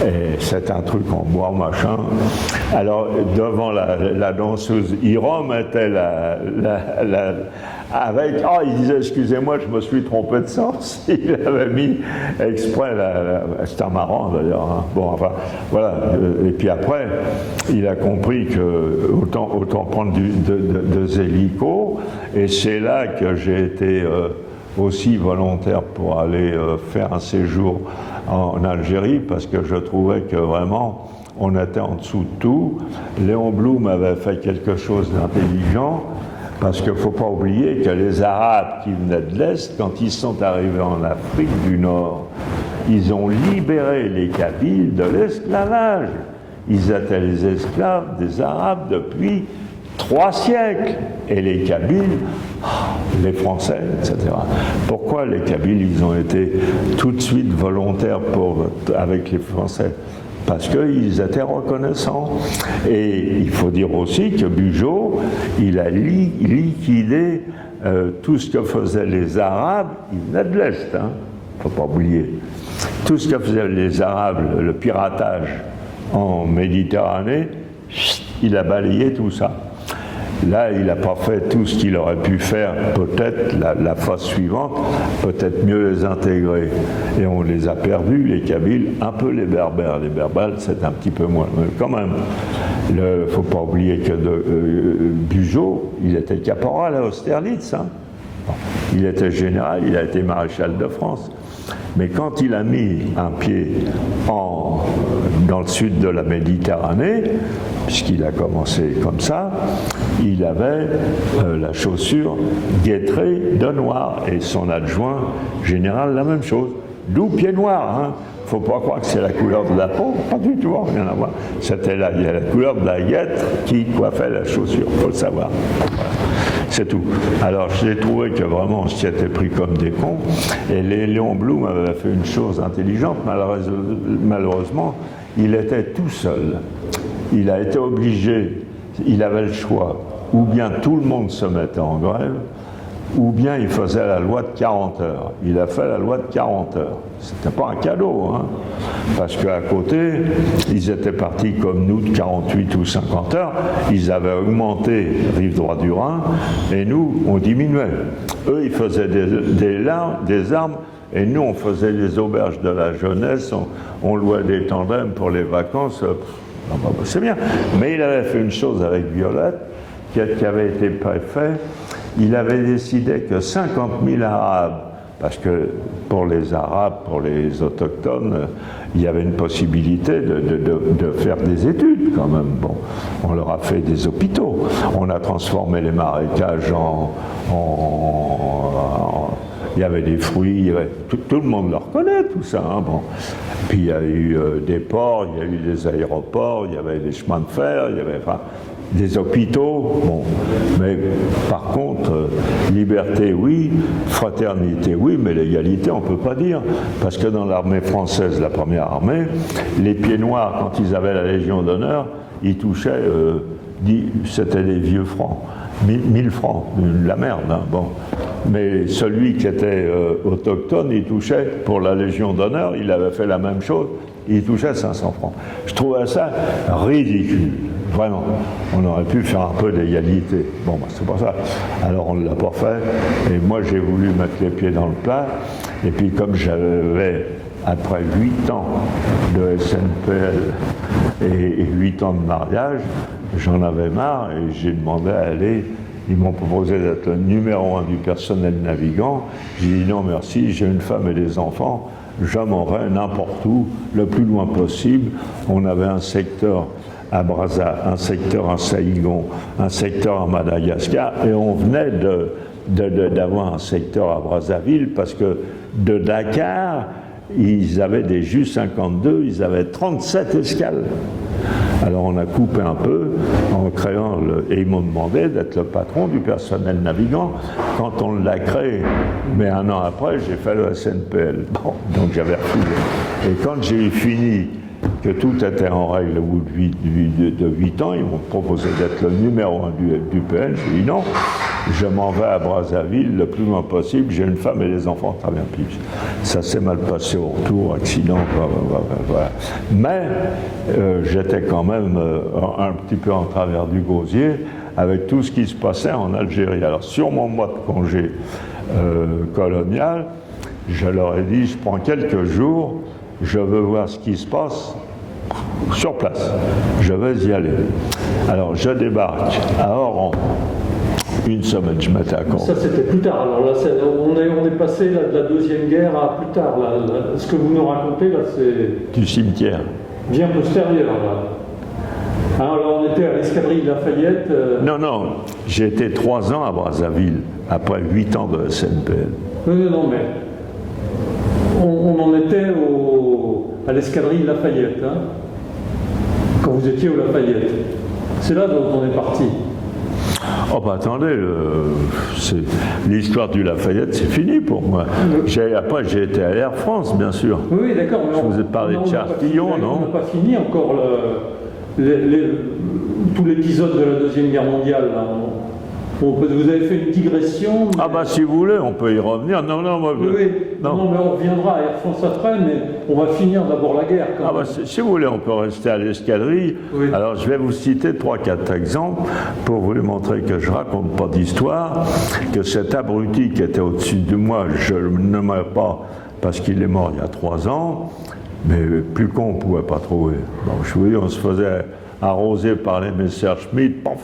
Et c'est un truc en bois, machin. Alors, devant la danseuse, il remettait avec, oh, il disait, excusez-moi, je me suis trompé de sens. Il avait mis exprès, c'était marrant d'ailleurs. Hein. Bon, enfin, voilà. Et puis après, il a compris que autant prendre deux hélicos. Et c'est là que j'ai été aussi volontaire pour aller faire un séjour en Algérie, parce que je trouvais que vraiment, on était en dessous de tout. Léon Blum avait fait quelque chose d'intelligent, parce qu'il ne faut pas oublier que les Arabes qui venaient de l'Est, quand ils sont arrivés en Afrique du Nord, ils ont libéré les Kabyles de l'esclavage. Ils étaient les esclaves des Arabes depuis 3 siècles. Et les Kabyles, les Français, etc. Pourquoi les Kabyles, ils ont été tout de suite volontaires avec les Français? Parce qu'ils étaient reconnaissants. Et il faut dire aussi que Bugeaud, il a liquidé tout ce que faisaient les Arabes, ils venaient de l'Est, hein, il ne faut pas oublier. Tout ce que faisaient les Arabes, le piratage en Méditerranée, il a balayé tout ça. Là, il n'a pas fait tout ce qu'il aurait pu faire, peut-être la phase suivante, peut-être mieux les intégrer. Et on les a perdus, les Kabyles, un peu les Berbères. Les Berbères, c'est un petit peu moins. Mais quand même, il ne faut pas oublier que Bugeaud, il était caporal à Austerlitz. Hein. Il était général, il a été maréchal de France. Mais quand il a mis un pied dans le sud de la Méditerranée, puisqu'il a commencé comme ça, il avait la chaussure guettrée de noir, et son adjoint général la même chose. D'où pied noir, hein. Faut pas croire que c'est la couleur de la peau, pas du tout, rien à voir. C'était la couleur de la guêtre qui coiffait la chaussure, faut le savoir. Voilà. C'est tout. Alors j'ai trouvé que vraiment on s'y était pris comme des cons, et Léon Blum avait fait une chose intelligente, malheureusement, il était tout seul. Il a été obligé, il avait le choix, ou bien tout le monde se mettait en grève, ou bien il faisait la loi de 40 heures. Il a fait la loi de 40 heures. C'était pas un cadeau, hein, parce qu'à côté, ils étaient partis comme nous de 48 ou 50 heures, ils avaient augmenté rive droit du Rhin, et nous, on diminuait. Eux, ils faisaient des armes, et nous, on faisait les auberges de la jeunesse, on louait des tandems pour les vacances. C'est bien. Mais il avait fait une chose avec Violette, qui avait été préfet. Il avait décidé que 50 000 Arabes, parce que pour les Arabes, pour les autochtones, il y avait une possibilité de faire des études quand même. Bon, on leur a fait des hôpitaux, on a transformé les marécages il y avait des fruits, tout le monde le reconnaît, tout ça. Hein, bon. Puis il y a eu des ports, il y a eu des aéroports, il y avait des chemins de fer, il y avait des hôpitaux. Bon. Mais par contre, liberté, oui, fraternité, oui, mais l'égalité, on ne peut pas dire. Parce que dans l'armée française, la première armée, les pieds noirs, quand ils avaient la Légion d'honneur, ils touchaient, c'était des vieux francs. 1000 francs, la merde, hein, bon. Mais celui qui était autochtone, il touchait, pour la Légion d'honneur, il avait fait la même chose, il touchait 500 francs. Je trouvais ça ridicule, vraiment. On aurait pu faire un peu d'égalité. Bon, bah, c'est pas ça. Alors on ne l'a pas fait, et moi j'ai voulu mettre les pieds dans le plat, et puis comme j'avais, après 8 ans de SNPL et 8 ans de mariage, j'en avais marre, et j'ai demandé à aller. Ils m'ont proposé d'être le numéro 1 du personnel navigant. J'ai dit non merci, j'ai une femme et des enfants, je m'en vais n'importe où, le plus loin possible. On avait un secteur à Brazza, un secteur à Saïgon, un secteur à Madagascar, et on venait d'avoir un secteur à Brazzaville, parce que de Dakar, ils avaient des Ju 52, ils avaient 37 escales. Alors on a coupé un peu en créant et ils m'ont demandé d'être le patron du personnel navigant quand on l'a créé. Mais un an après, j'ai fait le SNPL. Bon, donc j'avais refusé. Et quand j'ai eu fini, que tout était en règle au bout de 8 ans, ils m'ont proposé d'être le numéro 1 du PN. J'ai dit non, je m'en vais à Brazzaville le plus loin possible, j'ai une femme et des enfants, très bien. Puis ça s'est mal passé au retour, accident, voilà. Mais j'étais quand même un petit peu en travers du gosier avec tout ce qui se passait en Algérie. Alors sur mon mois de congé colonial, je leur ai dit, je prends quelques jours, je veux voir ce qui se passe sur place, je vais y aller. Alors je débarque à Oran, une semaine, je m'étais accordé. Ça c'était plus tard, alors là on est passé là, de la Deuxième Guerre à plus tard, là. Ce que vous nous racontez là c'est... Du cimetière. Bien postérieur là. Hein, alors on était à l'escadrille Lafayette. Non, j'ai été 3 ans à Brazzaville, après 8 ans de SNPL. Non, mais on en était à l'escadrille Lafayette, hein, quand vous étiez au Lafayette. C'est là dont on est parti. Oh bah attendez, l'histoire du Lafayette, c'est fini pour moi. Après, j'ai été à Air France, bien sûr. Oui, d'accord. Je vous ai parlé de Chartillon, non? On n'a pas fini encore tout l'épisode de la Deuxième Guerre mondiale. Là. Vous avez fait une digression. Ah bah si vous voulez, on peut y revenir. Non, moi, oui. Non, mais on reviendra à Air France après, mais on va finir d'abord la guerre. Quand même. Si vous voulez, on peut rester à l'escadrille. Oui. Alors je vais vous citer 3-4 exemples pour vous montrer que je ne raconte pas d'histoire, que cet abruti qui était au-dessus de moi, je ne le nommerai pas parce qu'il est mort il y a 3 ans, mais plus con, on ne pouvait pas trouver. Bon, je vous dis, on se faisait arroser par les Messerschmitt, pof.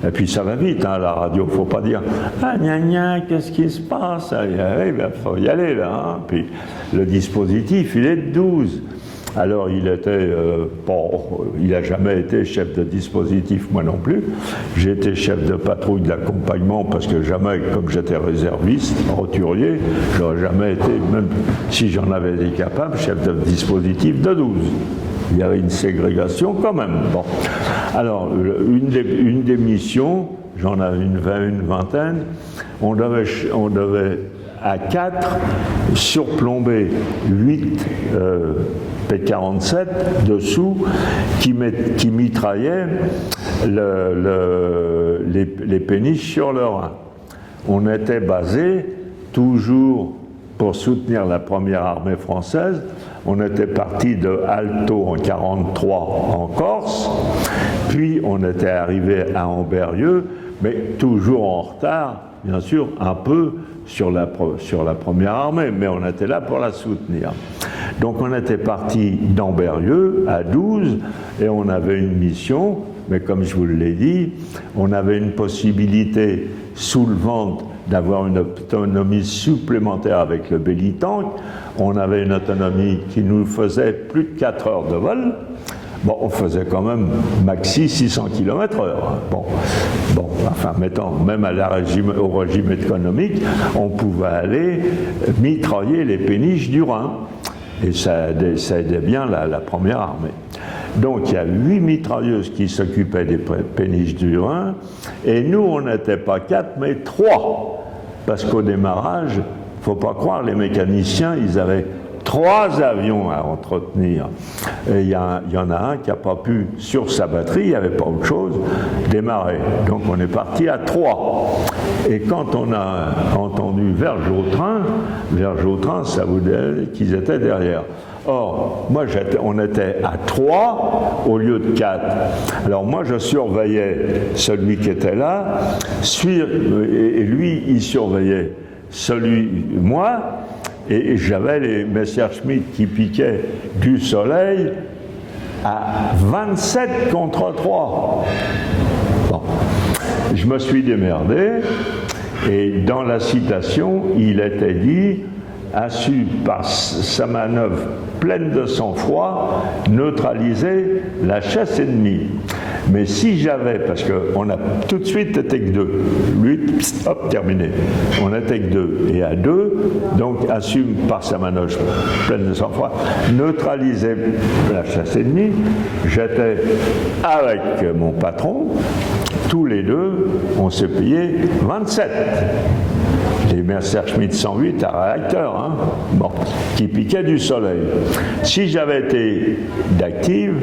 Et puis ça va vite, hein, la radio, il ne faut pas dire « Ah, gna gna, qu'est-ce qui se passe ?» Il faut y aller, là. Hein. Puis le dispositif, il est de 12. Alors il était, il n'a jamais été chef de dispositif, moi non plus. J'ai été chef de patrouille de l'accompagnement parce que jamais, comme j'étais réserviste, roturier, j'aurais jamais été, même si j'en avais été capable, chef de dispositif de 12. Il y avait une ségrégation quand même. Bon. Alors, une des missions, j'en avais une vingtaine, on devait à 4 surplomber 8 P-47 dessous qui mitraillaient les péniches sur le Rhin. On était basé toujours pour soutenir la première armée française. On était parti de Alto en 1943 en Corse, puis on était arrivé à Ambérieu, mais toujours en retard, bien sûr, un peu sur la première armée, mais on était là pour la soutenir. Donc on était parti d'Ambérieu à 12 et on avait une mission, mais comme je vous l'ai dit, on avait une possibilité sous le ventre d'avoir une autonomie supplémentaire avec le Bellitank. On avait une autonomie qui nous faisait plus de 4 heures de vol. Bon, on faisait quand même maxi 600 km/h. Bon, enfin, mettons, même au régime économique, on pouvait aller mitrailler les péniches du Rhin. Et ça aidait bien la première armée. Donc il y a 8 mitrailleuses qui s'occupaient des péniches du Rhin, et nous on n'était pas 4 mais 3, parce qu'au démarrage, il ne faut pas croire, les mécaniciens, ils avaient 3 avions à entretenir. Et il y en a un qui n'a pas pu, sur sa batterie, il n'y avait pas autre chose, démarrer. Donc on est parti à 3. Et quand on a entendu Vergeautrin, ça voulait qu'ils étaient derrière. Or, on était à 3 au lieu de 4. Alors moi, je surveillais celui qui était là, et lui, il surveillait moi, et j'avais les Messerschmitt qui piquaient du soleil à 27 contre 3. Bon. Je me suis démerdé, et dans la citation, il était dit, a su, par sa manœuvre pleine de sang-froid, neutraliser la chasse ennemie. Mais si j'avais, parce qu'on a tout de suite été que 2, lui, hop, terminé. On n'était que 2, et à 2, donc assume par sa manœuvre pleine de sang-froid, neutraliser la chasse ennemie. J'étais avec mon patron, tous les deux, on s'est payé 27. Les Messerschmitt 108 à réacteur, hein, bon, qui piquaient du soleil. Si j'avais été d'active,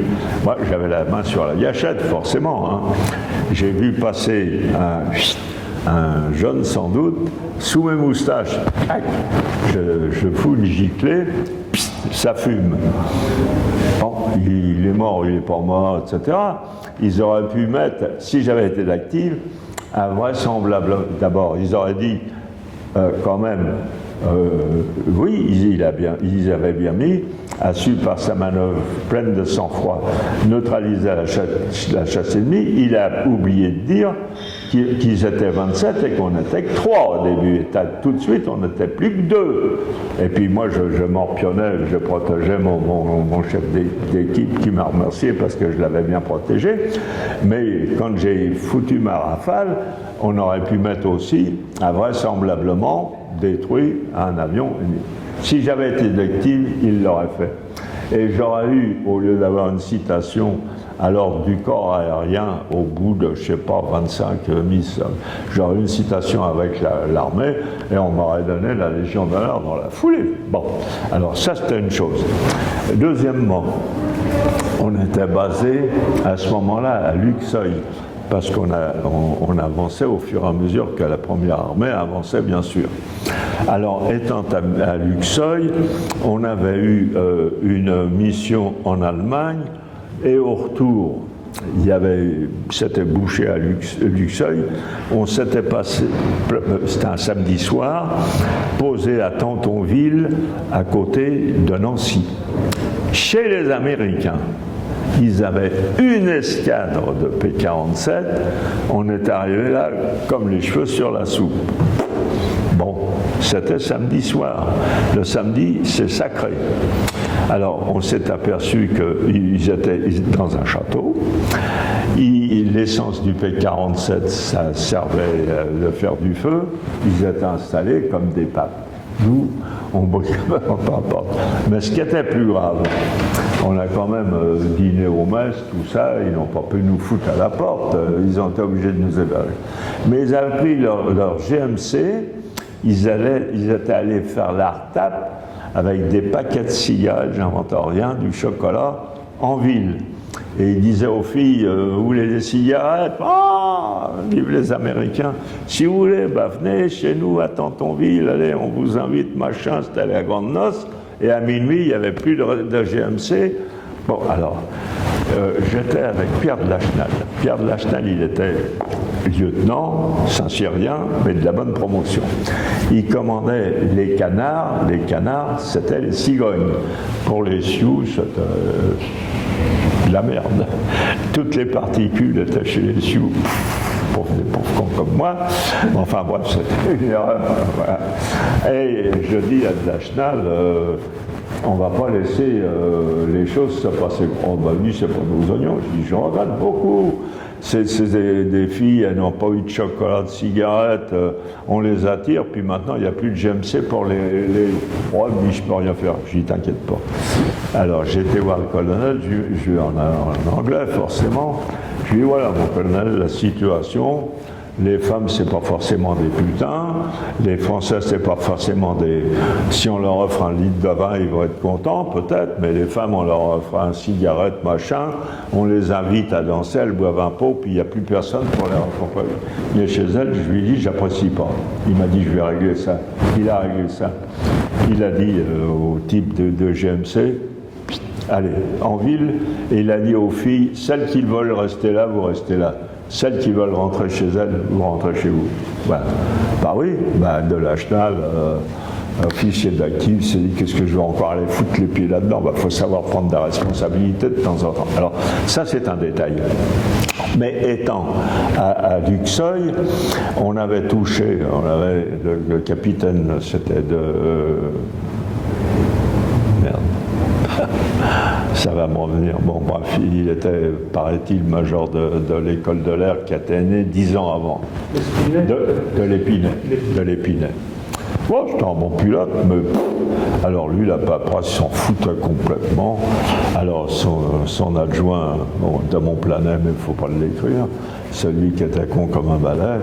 moi j'avais la main sur la gâchette, forcément. Hein. J'ai vu passer un jeune sans doute, sous mes moustaches, je fous une giclée, ça fume. Bon, il est mort, il n'est pas mort, etc. Ils auraient pu mettre, si j'avais été d'active, invraisemblable. D'abord, ils auraient dit, quand même, oui, ils avaient bien mis, a su par sa manœuvre pleine de sang-froid neutraliser la chasse ennemie. Il a oublié de dire qu'ils étaient 27 et qu'on n'était que 3 au début. Et tout de suite, on n'était plus que 2. Et puis moi, je m'empionnais, je protégeais mon chef d'équipe qui m'a remercié parce que je l'avais bien protégé. Mais quand j'ai foutu ma rafale, on aurait pu mettre aussi, invraisemblablement, détruit un avion. Si j'avais été d'active, il l'aurait fait. Et j'aurais eu, au lieu d'avoir une citation à l'ordre du corps aérien, au bout de, je ne sais pas, 25 miss, j'aurais eu une citation avec l'armée et on m'aurait donné la Légion d'honneur dans la foulée. Bon, alors ça c'était une chose. Deuxièmement, on était basé à ce moment-là à Luxeuil, parce qu'on avançait au fur et à mesure que la première armée avançait, bien sûr. Alors, étant à Luxeuil, on avait eu une mission en Allemagne, et au retour, c'était bouché à Luxeuil, on s'était passé, c'était un samedi soir, posé à Tantonville, à côté de Nancy. Chez les Américains, ils avaient une escadre de P-47, on est arrivé là comme les cheveux sur la soupe. Bon, c'était samedi soir. Le samedi, c'est sacré. Alors, on s'est aperçu qu'ils étaient dans un château. L'essence du P-47, ça servait de faire du feu. Ils étaient installés comme des papes. Nous, on brûlait peu importe. Mais ce qui était plus grave, on a quand même dîné au mess, tout ça, ils n'ont pas pu nous foutre à la porte, ils ont été obligés de nous héberger. Mais ils avaient pris leur GMC, ils étaient allés faire la retape avec des paquets de cigarettes, j'invente rien, du chocolat, en ville. Et ils disaient aux filles, vous voulez des cigarettes? Ah, vive les Américains. Si vous voulez, bah, venez chez nous à Tantonville, allez, on vous invite, machin, c'était la grande noce. Et à minuit, il n'y avait plus de GMC. Bon, alors, j'étais avec Pierre de Lachenal. Pierre de Lachenal, il était lieutenant, Saint-Cyrien, mais de la bonne promotion. Il commandait les canards. Les canards, c'était les cigognes. Pour les Sioux, c'était de la merde. Toutes les particules étaient chez les Sioux. Pour des pauvres cons comme moi. Enfin bref, c'était une erreur. Voilà. Et je dis à de Lachenal, on ne va pas laisser les choses se passer. Oh, ben lui, c'est pour nos oignons. Je dis, je regrette beaucoup. C'est des filles, elles n'ont pas eu de chocolat, de cigarettes, on les attire, puis maintenant il n'y a plus de GMC pour les... Oh, il me dit, je peux rien faire. Je dis, t'inquiète pas. Alors j'ai été voir le colonel, je lui en anglais forcément. Je lui dis, voilà mon colonel, la situation, les femmes c'est pas forcément des putains, les Français c'est pas forcément des... Si on leur offre un litre de vin, ils vont être contents peut-être, mais les femmes on leur offre un cigarette, machin, on les invite à danser, elles boivent un pot, puis il n'y a plus personne pour les rencontrer. Il est chez elles, je lui dis, j'apprécie pas. Il m'a dit, je vais régler ça. Il a réglé ça. Il a dit au type de GMC, allez, en ville, et il a dit aux filles, celles qui veulent rester là, vous restez là. Celles qui veulent rentrer chez elles, vous rentrez chez vous. Voilà. Bah oui, bah de Lachenal, officier d'actif, s'est dit, qu'est-ce que je vais encore aller foutre les pieds là-dedans? Bah, faut savoir prendre des responsabilités de temps en temps. Alors, ça c'est un détail. Mais étant à Luxeuil, on avait touché, le capitaine, c'était de... merde. Ça va me revenir. Bon, bref, il était, paraît-il, major de l'école de l'air qui était né 10 ans avant. De l'Épinay. Bon, j'étais un bon pilote, mais alors lui, la paperasse, il s'en foutait complètement. Alors son adjoint, bon, de mon planet, mais il ne faut pas l'écrire, celui qui était con comme un balai,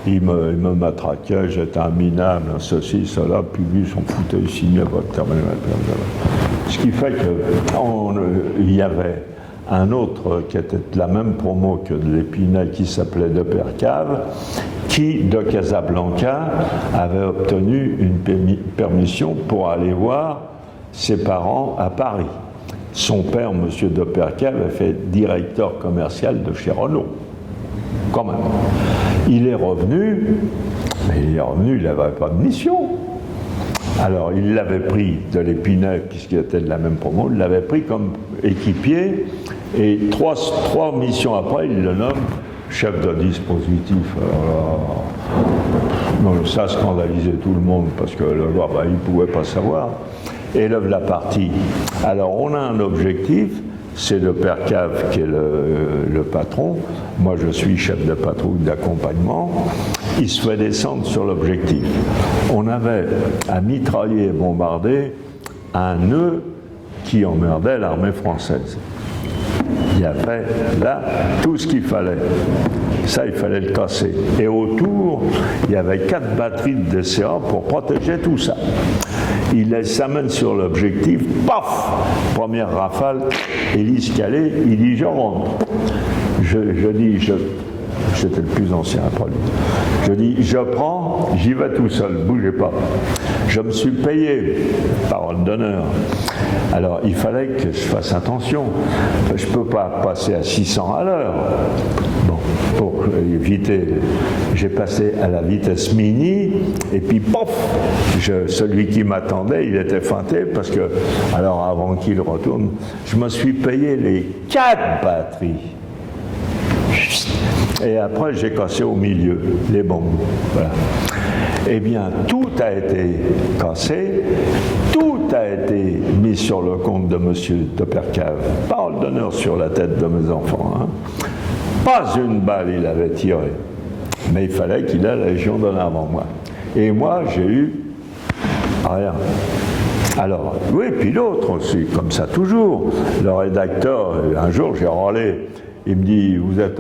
il me matraquait, j'étais un minable, un ceci, cela, puis lui, il s'en foutait, il signait votre terminal. Ce qui fait qu'il y avait un autre qui était de la même promo que de l'Épinay, qui s'appelait De Percave, qui, de Casablanca, avait obtenu une permission pour aller voir ses parents à Paris. Son père, M. de Percave, avait fait directeur commercial de chez Renault. Quand même. Il est revenu, mais il n'avait pas de mission. Alors, il l'avait pris de l'Épinay, puisqu'il était de la même promo, il l'avait pris comme équipier, et trois missions après, il le nomme chef de dispositif. Alors, ça scandalisait tout le monde, parce que le gars, il ne pouvait pas savoir. Élève la partie. Alors, on a un objectif, c'est le père Cave qui est le patron. Moi, je suis chef de patrouille d'accompagnement. Il se fait descendre sur l'objectif. On avait à mitrailler et bombarder un nœud qui emmerdait l'armée française. Il y avait là tout ce qu'il fallait. Ça, il fallait le casser. Et autour, il y avait 4 batteries de DCA pour protéger tout ça. Il s'amène sur l'objectif, paf, première rafale, hélice calée, il dit je rentre. J'étais le plus ancien après lui. Je dis je prends, j'y vais tout seul, bougez pas. Je me suis payé, parole d'honneur. Alors il fallait que je fasse attention. Je ne peux pas passer à 600 à l'heure. Bon, pour éviter, j'ai passé à la vitesse mini, et puis pof, celui qui m'attendait, il était feinté, parce que, alors avant qu'il retourne, je me suis payé les 4 batteries. Et après, j'ai cassé au milieu les bombes. Voilà. Eh bien, tout a été cassé, tout a été mis sur le compte de M. de Percave. Parole d'honneur sur la tête de mes enfants. Hein. Pas une balle il avait tiré. Mais il fallait qu'il ait la Légion d'honneur avant moi. Et moi, j'ai eu rien. Alors, oui, puis l'autre aussi, comme ça toujours. Le rédacteur, un jour, j'ai râlé. Il me dit, vous êtes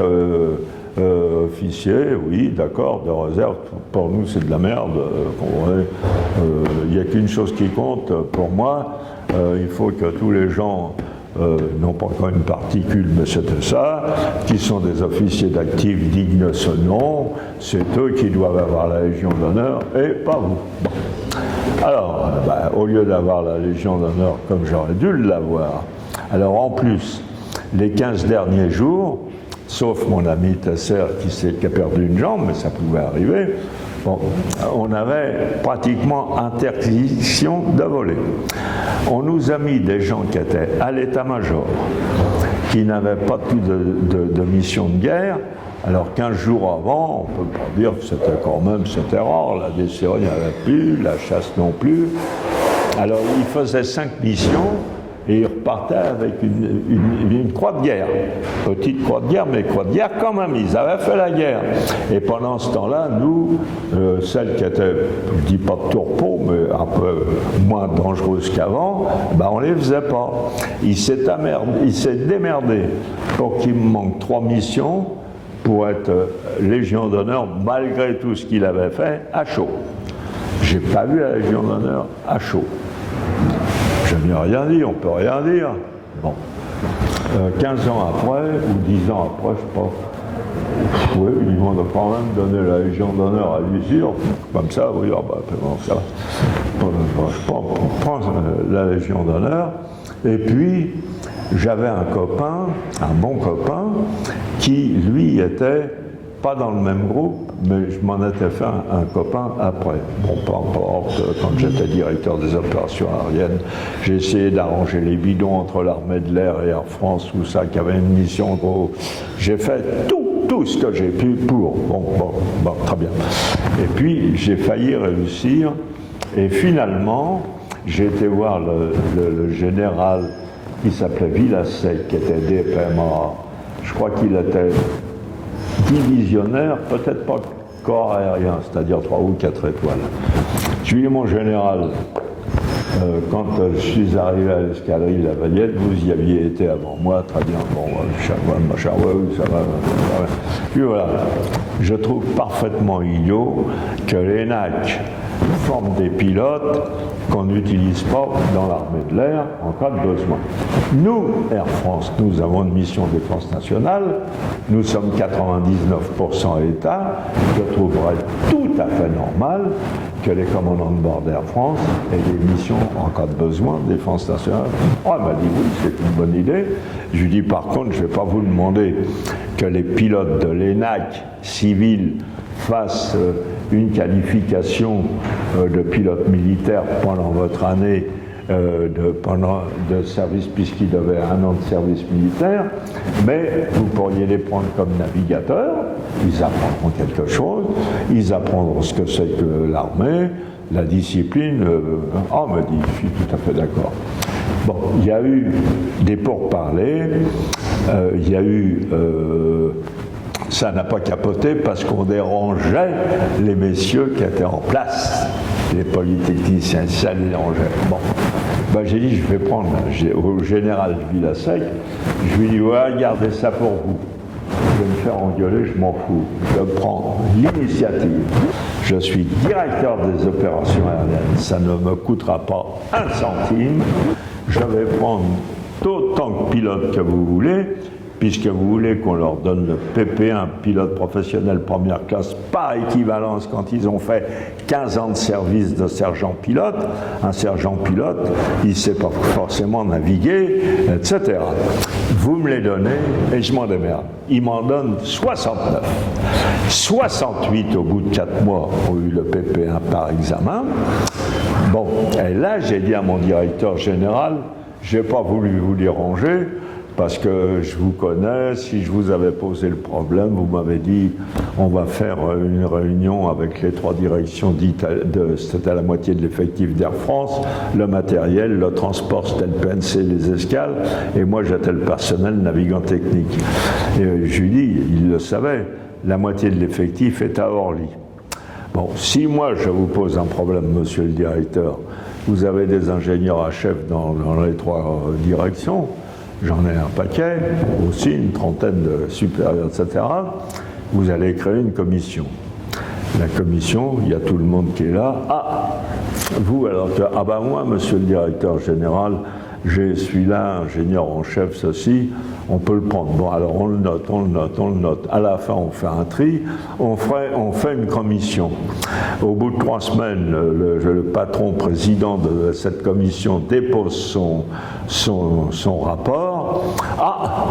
officier, oui, d'accord, de réserve. Pour nous, c'est de la merde. Il n'y a qu'une chose qui compte pour moi. Il faut que tous les gens n'ont pas encore une particule, mais c'était ça, qui sont des officiers d'actifs dignes de ce nom. C'est eux qui doivent avoir la Légion d'honneur et pas vous. Bon. Alors, au lieu d'avoir la Légion d'honneur comme j'aurais dû l'avoir, alors en plus, les 15 derniers jours, sauf mon ami Tesser qui a perdu une jambe, mais ça pouvait arriver, bon, on avait pratiquement interdiction de voler. On nous a mis des gens qui étaient à l'état-major, qui n'avaient pas de mission de guerre. Alors 15 jours avant, on ne peut pas dire que c'était rare, la DCA il n'y avait plus, la chasse non plus. Alors ils faisaient 5 missions, et ils repartaient avec une croix de guerre. Petite croix de guerre, mais croix de guerre quand même. Ils avaient fait la guerre. Et pendant ce temps-là, nous, celles qui étaient, je ne dis pas de tourpeau, mais un peu moins dangereuses qu'avant, on ne les faisait pas. Il s'est démerdé pour qu'il me manque 3 missions pour être Légion d'honneur, malgré tout ce qu'il avait fait, à chaud. Je n'ai pas vu la Légion d'honneur à chaud. Je n'ai rien dit, on ne peut rien dire. Bon. 15 ans après, ou 10 ans après, je pense, oui, ils m'ont quand même donné la Légion d'honneur à l'usure. Comme ça, oui, ça va. Je prends la Légion d'honneur. Et puis, j'avais un copain, un bon copain, qui, lui, était pas dans le même groupe, mais je m'en étais fait un copain après. Bon, peu importe, quand j'étais directeur des opérations aériennes, j'ai essayé d'arranger les bidons entre l'armée de l'air et Air France, tout ça, qui avait une mission gros. J'ai fait tout ce que j'ai pu pour. Bon, très bien. Et puis, j'ai failli réussir, et finalement, j'ai été voir le général qui s'appelait Villasec, qui était DPMA. Je crois qu'il était divisionnaire, peut-être pas corps aérien, c'est-à-dire 3 ou 4 étoiles. Je lui ai dit, mon général, quand je suis arrivé à l'escadrille La Valliette, vous y aviez été avant moi, très bien, bon, ça va. Puis voilà, je trouve parfaitement idiot que l'ENAC forme des pilotes qu'on n'utilise pas dans l'armée de l'air en cas de besoin. Nous, Air France, nous avons une mission de défense nationale, nous sommes 99% État, je trouverais tout à fait normal que les commandants de bord d'Air France aient des missions en cas de besoin, défense nationale. Oh, elle m'a dit oui, c'est une bonne idée. Je lui dis par contre, je ne vais pas vous demander que les pilotes de l'ENAC civils fassent une qualification de pilote militaire pendant votre année de service, puisqu'ils devaient 1 an de service militaire, mais vous pourriez les prendre comme navigateurs, ils apprendront quelque chose, ils apprendront ce que c'est que l'armée, la discipline. Me dit, je suis tout à fait d'accord. Bon, il y a eu des pourparlers, il y a eu... ça n'a pas capoté parce qu'on dérangeait les messieurs qui étaient en place, les polytechniciens, ça les dérangeait. Bon, j'ai dit, je vais prendre au général Villasec, je lui dis, ouais, gardez ça pour vous. Je vais me faire engueuler, je m'en fous. Je prends l'initiative. Je suis directeur des opérations aériennes, ça ne me coûtera pas 1 centime. Je vais prendre autant de pilotes que vous voulez, puisque vous voulez qu'on leur donne le PP1, pilote professionnel première classe, par équivalence quand ils ont fait 15 ans de service de sergent-pilote. Un sergent-pilote, il ne sait pas forcément naviguer, etc. Vous me les donnez et je m'en démerde. Ils m'en donnent 69. 68 au bout de 4 mois ont eu le PP1 par examen. Bon, et là j'ai dit à mon directeur général, je n'ai pas voulu vous les ranger, parce que je vous connais, si je vous avais posé le problème, vous m'avez dit on va faire une réunion avec les 3 directions c'était à la moitié de l'effectif d'Air France, le matériel, le transport, c'était le PNC, les escales, et moi j'étais le personnel navigant technique. Et je lui dis, il le savait, la moitié de l'effectif est à Orly. Bon, si moi je vous pose un problème, monsieur le directeur, vous avez des ingénieurs à chef dans les 3 directions, j'en ai un paquet, aussi une trentaine de supérieurs, etc. Vous allez créer une commission. La commission, il y a tout le monde qui est là. Ah, vous, alors que, moi, monsieur le directeur général, je suis là, ingénieur en chef, ceci, on peut le prendre. Bon, alors on le note. À la fin, on fait un tri, on fait une commission. Au bout de 3 semaines, le patron président de cette commission dépose son rapport. Ah!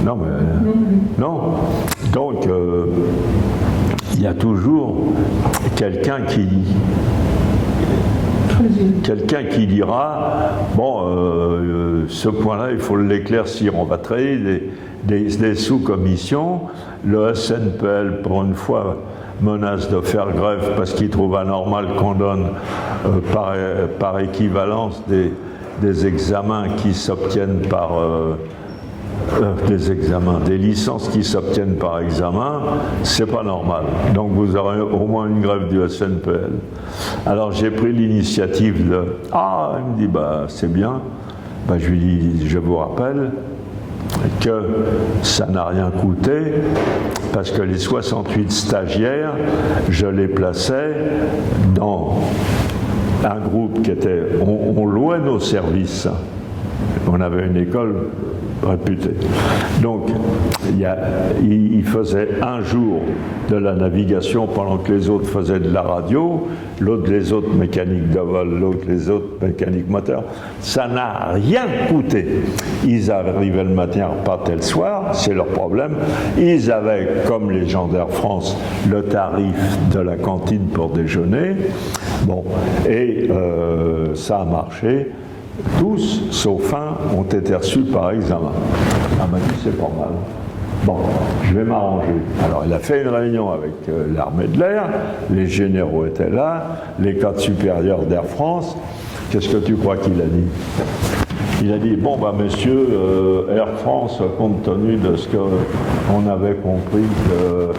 Non, mais... Non. Donc... il y a toujours quelqu'un qui dira bon, ce point-là, il faut l'éclaircir. On va créer des sous-commissions. Le SNPL, pour une fois, menace de faire grève parce qu'il trouve anormal qu'on donne par équivalence des examens qui s'obtiennent par... des licences qui s'obtiennent par examen, c'est pas normal. Donc vous aurez au moins une grève du SNPL. Alors j'ai pris l'initiative de « Ah !» il me dit « c'est bien ». Je lui dis « Je vous rappelle que ça n'a rien coûté parce que les 68 stagiaires, je les plaçais dans un groupe qui était... On louait nos services. On avait une école réputé. Donc, il faisait un jour de la navigation pendant que les autres faisaient de la radio, les autres mécaniques de vol, les autres mécaniques moteurs. Ça n'a rien coûté. Ils arrivaient le matin, repartaient le soir, c'est leur problème. Ils avaient, comme les gens d'Air France, le tarif de la cantine pour déjeuner. Bon, et ça a marché. Tous, sauf un, ont été reçus par examen. Elle m'a dit, c'est pas mal. Bon, je vais m'arranger. Alors, il a fait une réunion avec l'armée de l'air, les généraux étaient là, les cadres supérieurs d'Air France. Qu'est-ce que tu crois qu'il a dit? Il a dit, bon, messieurs, Air France, compte tenu de ce qu'on avait compris que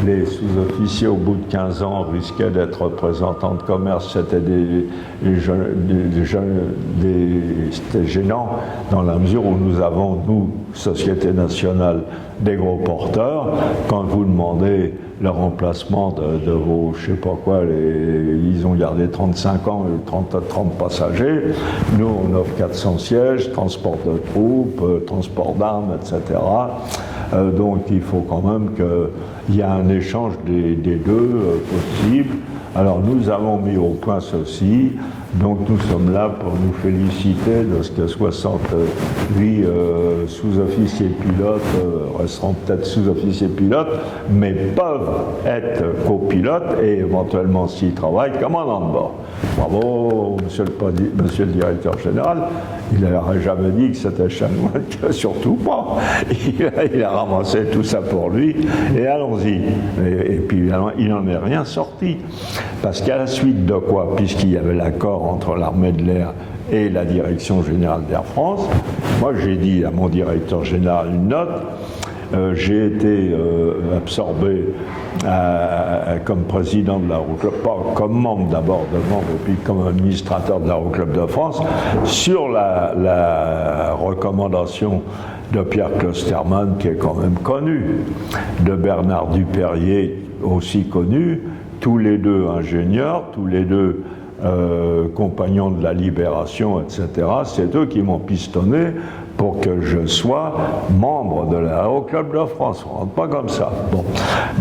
les sous-officiers, au bout de 15 ans, risquaient d'être représentants de commerce, c'était c'était gênant, dans la mesure où nous avons, nous, Société nationale, des gros porteurs. Quand vous demandez le remplacement de vos, je sais pas quoi, ils ont gardé 35 ans et 30 passagers. Nous, on offre 400 sièges, transport de troupes, transport d'armes, etc. Donc il faut quand même qu'il y ait un échange des deux possible. Alors nous avons mis au point ceci, donc nous sommes là pour nous féliciter de ce que 68 sous-officiers pilotes resteront peut-être sous-officiers pilotes, mais peuvent être copilotes et éventuellement s'ils travaillent commandant de bord. Bravo, monsieur le directeur général, il n'aurait jamais dit que c'était chanoine, surtout pas. Il a ramassé tout ça pour lui et allons-y. Et puis il n'en est rien sorti. Parce qu'à la suite de quoi, puisqu'il y avait l'accord entre l'armée de l'air et la direction générale d'Air France, moi j'ai dit à mon directeur général une note, j'ai été absorbé comme président de l'Aéroclub, pas comme membre d'abord, et puis comme administrateur de l'Aéroclub de France, sur la recommandation de Pierre Klosterman, qui est quand même connu, de Bernard Dupérier, aussi connu, tous les deux ingénieurs, tous les deux compagnons de la Libération, etc. C'est eux qui m'ont pistonné pour que je sois membre de l'Aéroclub de France. On ne rentre pas comme ça. Bon.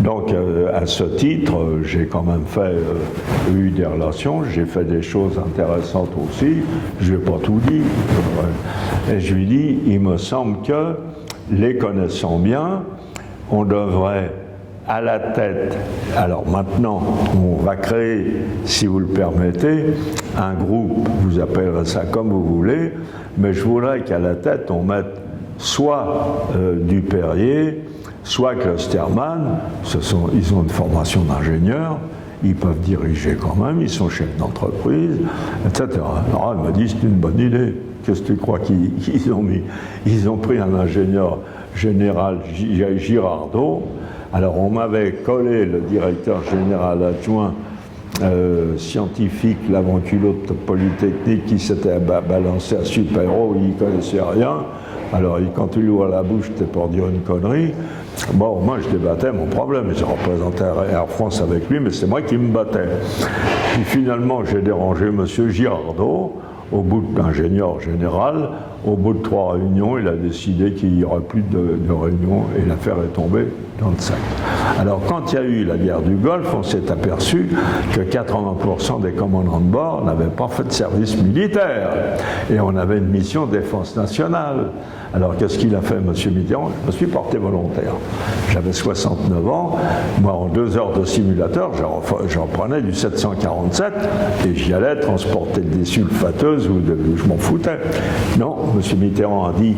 Donc, à ce titre, j'ai quand même eu des relations, j'ai fait des choses intéressantes aussi. Je ne vais pas tout dire. Et je lui dis, il me semble que, les connaissant bien, on devrait à la tête. Alors maintenant, on va créer, si vous le permettez, un groupe, vous appellerez ça comme vous voulez, mais je voudrais qu'à la tête, on mette soit Dupérier, soit Klosterman, ils ont une formation d'ingénieur, ils peuvent diriger quand même, ils sont chefs d'entreprise, etc. Alors elle m'a dit, c'est une bonne idée. Qu'est-ce que tu crois qu'ils ont mis? Ils ont pris un ingénieur général, Girardot. Alors on m'avait collé le directeur général adjoint scientifique, l'avant-culotte polytechnique, qui s'était balancé à super-héros, il ne connaissait rien. Alors quand il ouvre la bouche, c'était pour dire une connerie. Bon, moi je débattais mon problème, je représentais Air France avec lui, mais c'est moi qui me battais. Puis finalement j'ai dérangé M. Girardot, au bout d'ingénieur général, au bout de 3 réunions, il a décidé qu'il n'y aurait plus de réunions et l'affaire est tombée dans le sac. Alors quand il y a eu la guerre du Golfe, on s'est aperçu que 80% des commandants de bord n'avaient pas fait de service militaire et on avait une mission défense nationale. Alors qu'est-ce qu'il a fait, M. Mitterrand? Je me suis porté volontaire. J'avais 69 ans, moi en 2 heures de simulateur, j'en prenais du 747 et j'y allais transporter des sulfateuses ou je m'en foutais. Non, M. Mitterrand a dit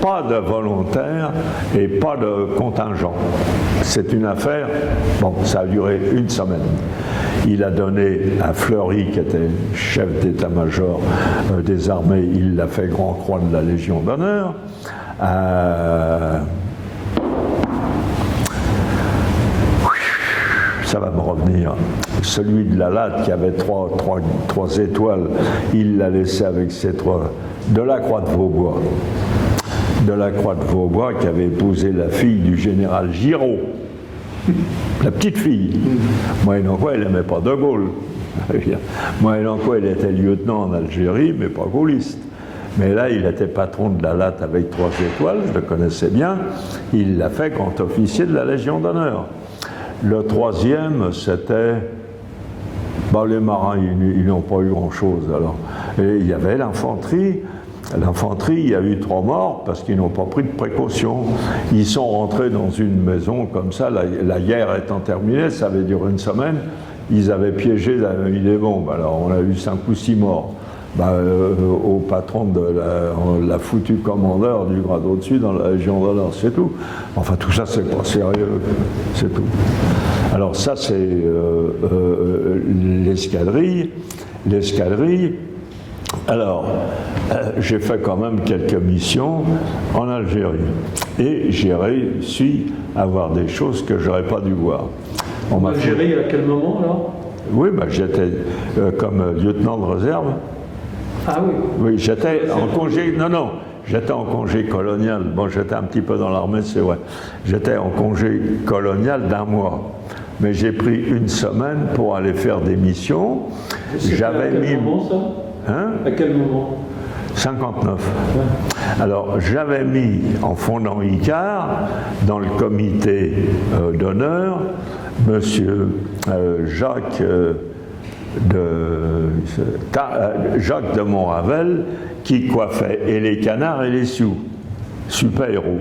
pas de volontaire et pas de contingent. C'est une affaire, bon, ça a duré 1 semaine. Il a donné à Fleury, qui était chef d'état-major des armées, il l'a fait grand croix de la Légion d'honneur. Ça va me revenir. Celui de la Latte qui avait 3 étoiles, il l'a laissé avec ses 3. De la Croix de Vaubois. De la Croix de Vaubois qui avait épousé la fille du général Giraud. La petite fille. Moyennant quoi, elle n'aimait pas De Gaulle. Moyennant quoi, il était lieutenant en Algérie, mais pas gaulliste. Mais là, il était patron de la Latte avec 3 étoiles, je le connaissais bien. Il l'a fait grand officier de la Légion d'honneur. Le 3e, c'était... Bon, les marins, ils n'ont pas eu grand-chose. Alors. Et il y avait l'infanterie. L'infanterie, il y a eu 3 morts parce qu'ils n'ont pas pris de précautions. Ils sont rentrés dans une maison comme ça, la guerre étant terminée, ça avait duré 1 semaine, ils avaient piégé des bombes. Alors on a eu 5 ou 6 morts. Au patron de la foutue commandeur du grade au-dessus dans la Légion d'honneur, c'est tout. Enfin tout ça c'est pas sérieux, c'est tout. Alors ça c'est l'escadrille. Alors, j'ai fait quand même quelques missions en Algérie et j'ai réussi à voir des choses que je n'aurais pas dû voir. En Algérie, à quel moment là? Oui, j'étais comme lieutenant de réserve. Ah oui? Oui, j'étais en congé. Non, j'étais en congé colonial. Bon, j'étais un petit peu dans l'armée, c'est vrai. J'étais en congé colonial d'1 mois. Mais j'ai pris 1 semaine pour aller faire des missions. J'avais mis. À quel moment ça? Hein? À quel moment? 59. Alors, j'avais mis, en fondant ICAR, dans le comité d'honneur, monsieur Jacques de Montravel, qui coiffait et les canards et les sioux. Super-héros.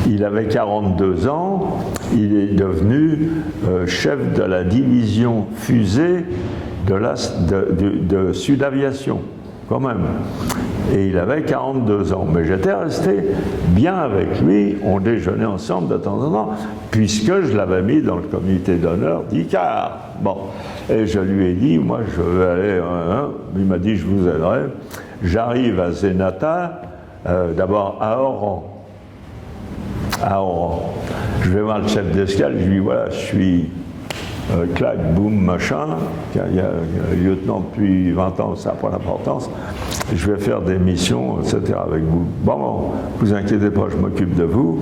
Il avait 42 ans, il est devenu chef de la division fusée de Sud Aviation, quand même. Et il avait 42 ans. Mais j'étais resté bien avec lui, on déjeunait ensemble de temps en temps, puisque je l'avais mis dans le comité d'honneur d'ICAR. Bon. Et je lui ai dit, moi je veux aller, il m'a dit, je vous aiderai. J'arrive à Zenata, d'abord à Oran. Je vais voir le chef d'escale, je lui dis, voilà, je suis clac, boum, machin, il y a un lieutenant depuis 20 ans, ça n'a pas d'importance, je vais faire des missions, etc. avec vous. Bon, vous inquiétez pas, je m'occupe de vous.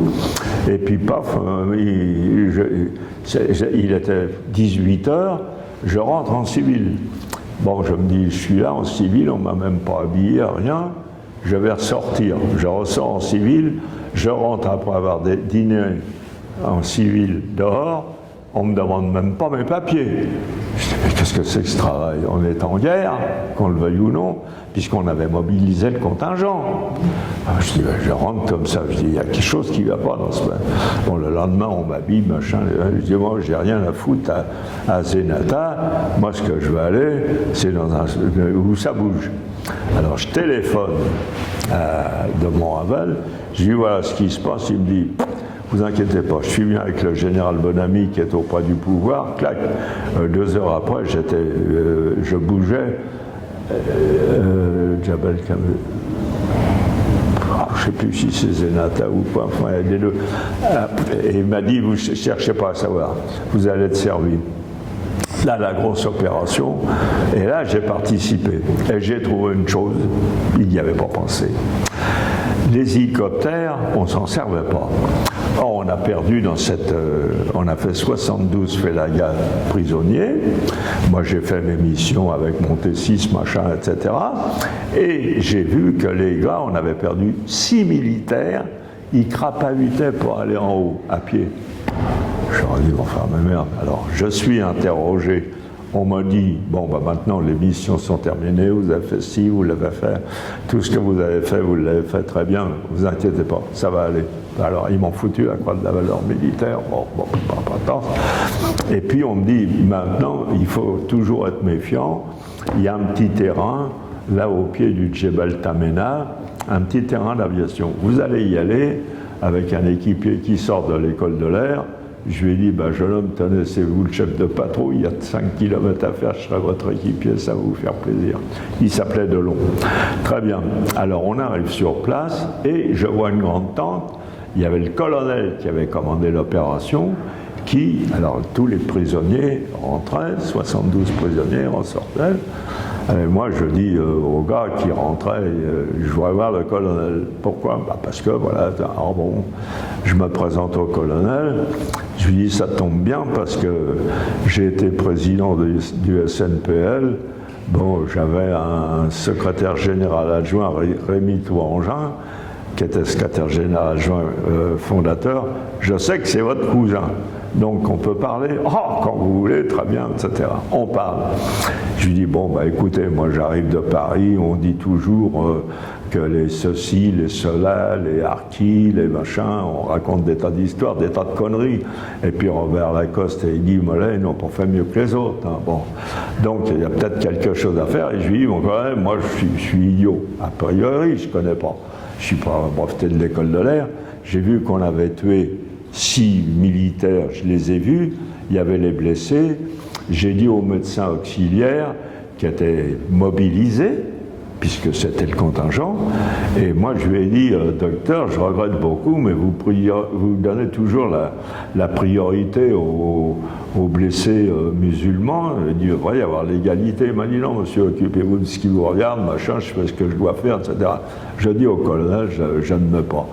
Et puis, paf, il était 18h, je rentre en civil. Bon, je me dis, je suis là en civil, on ne m'a même pas habillé, rien, je vais ressortir. Je ressors en civil, je rentre après avoir dîné en civil dehors, on ne me demande même pas mes papiers. Je dis, mais qu'est-ce que c'est que ce travail? On est en guerre, qu'on le veuille ou non, puisqu'on avait mobilisé le contingent. Je dis, ben, je rentre comme ça, je dis, il y a quelque chose qui ne va pas dans ce... Bon, le lendemain, on m'habille, machin, je dis, moi, j'ai rien à foutre à Zenata, moi, ce que je veux aller, c'est dans un... où ça bouge. Alors, je téléphone de Montravel, je dis, voilà ce qui se passe, il me dit... Vous inquiétez pas, je suis venu avec le général Bonamy qui est auprès du pouvoir, clac, 2 heures après, je bougeais, Jabal Kamel, je ne sais plus si c'est Zenata ou pas, enfin, les deux. Et il m'a dit, vous ne cherchez pas à savoir, vous allez être servi. Là, la grosse opération, et là, j'ai participé. Et j'ai trouvé une chose, il n'y avait pas pensé. Les hélicoptères, on ne s'en servait pas. Or, on a perdu dans cette... on a fait 72 Félaga prisonniers. Moi, j'ai fait mes missions avec mon T6, machin, etc. Et j'ai vu que les gars, on avait perdu 6 militaires. Ils crapahutaient pour aller en haut, à pied. J'aurais dit, enfin, mais merde. Alors, je suis interrogé. On m'a dit, bon, bah maintenant les missions sont terminées, vous avez fait ci, vous l'avez fait, tout ce que vous avez fait, vous l'avez fait très bien, vous inquiétez pas, ça va aller. Alors, ils m'ont foutu la croix de la valeur militaire, bon, pas tant. Et puis, on me dit, maintenant, il faut toujours être méfiant, il y a un petit terrain, là, au pied du Djebel Tamena, un petit terrain d'aviation. Vous allez y aller avec un équipier qui sort de l'école de l'air. Je lui ai dit, ben, jeune homme, tenez, c'est vous le chef de patrouille, il y a 5 km à faire, je serai votre équipier, ça va vous faire plaisir. Il s'appelait Delon. Très bien. Alors, on arrive sur place et je vois une grande tente. Il y avait le colonel qui avait commandé l'opération, alors tous les prisonniers rentraient, 72 prisonniers en sortaient. Et moi, je dis au gars qui rentrait, je voudrais voir le colonel. Pourquoi? Bah parce que, voilà, alors bon, je me présente au colonel, je lui dis, ça tombe bien parce que j'ai été président du SNPL, bon, j'avais un secrétaire général adjoint, Rémi Touangin, qui était secrétaire général adjoint fondateur, je sais que c'est votre cousin. Donc on peut parler, quand vous voulez, très bien, etc. On parle. Je lui dis, bon, bah écoutez, moi j'arrive de Paris, on dit toujours que les ceci, les cela, les harkis, les machins, on raconte des tas d'histoires, des tas de conneries. Et puis Robert Lacoste et Guy Mollet n'ont pas fait mieux que les autres. Hein. Bon. Donc il y a peut-être quelque chose à faire. Et je lui dis, bon, quand même, moi je suis idiot. A priori, je ne connais pas. Je ne suis pas breveté de l'école de l'air. J'ai vu qu'on avait tué 6 militaires, je les ai vus, il y avait les blessés. J'ai dit aux médecins auxiliaires qui étaient mobilisés, puisque c'était le contingent, et moi je lui ai dit, docteur, je regrette beaucoup, mais vous donnez toujours la priorité aux aux blessés musulmans. Il devrait y avoir l'égalité. Il m'a dit non, monsieur, occupez-vous de ce qui vous regarde, machin, je fais ce que je dois faire, etc. Je dis au colonel, je ne veux pas.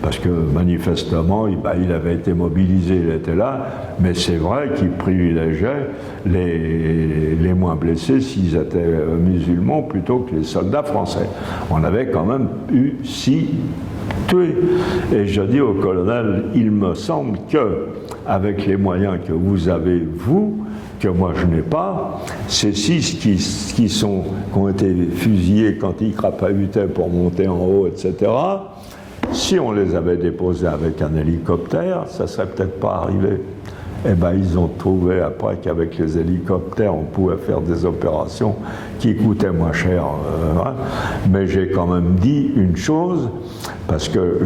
Parce que manifestement, il avait été mobilisé, il était là, mais c'est vrai qu'il privilégiait les moins blessés s'ils étaient musulmans plutôt que les soldats français. On avait quand même eu 6 tués. Et je dis au colonel, il me semble que, avec les moyens que vous avez, vous, que moi je n'ai pas, ces 6 qui ont été fusillés quand ils crapahutaient pour monter en haut, etc., si on les avait déposés avec un hélicoptère, ça ne serait peut-être pas arrivé. Eh bien, ils ont trouvé après qu'avec les hélicoptères, on pouvait faire des opérations qui coûtaient moins cher. Mais j'ai quand même dit une chose, parce que,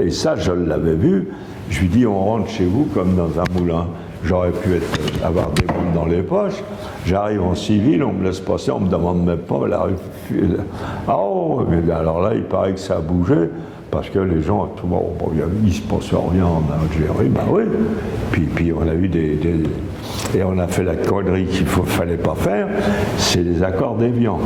et ça je l'avais vu, je lui dis on rentre chez vous comme dans un moulin. J'aurais pu avoir des boules dans les poches. J'arrive en civil, on me laisse passer, on me demande même pas la rue. Ah oh, mais alors là, il paraît que ça a bougé. Parce que les gens, il se passe rien en Algérie, ben oui. Puis on a eu et on a fait la connerie qu'il ne fallait pas faire, c'est les accords d'Évian.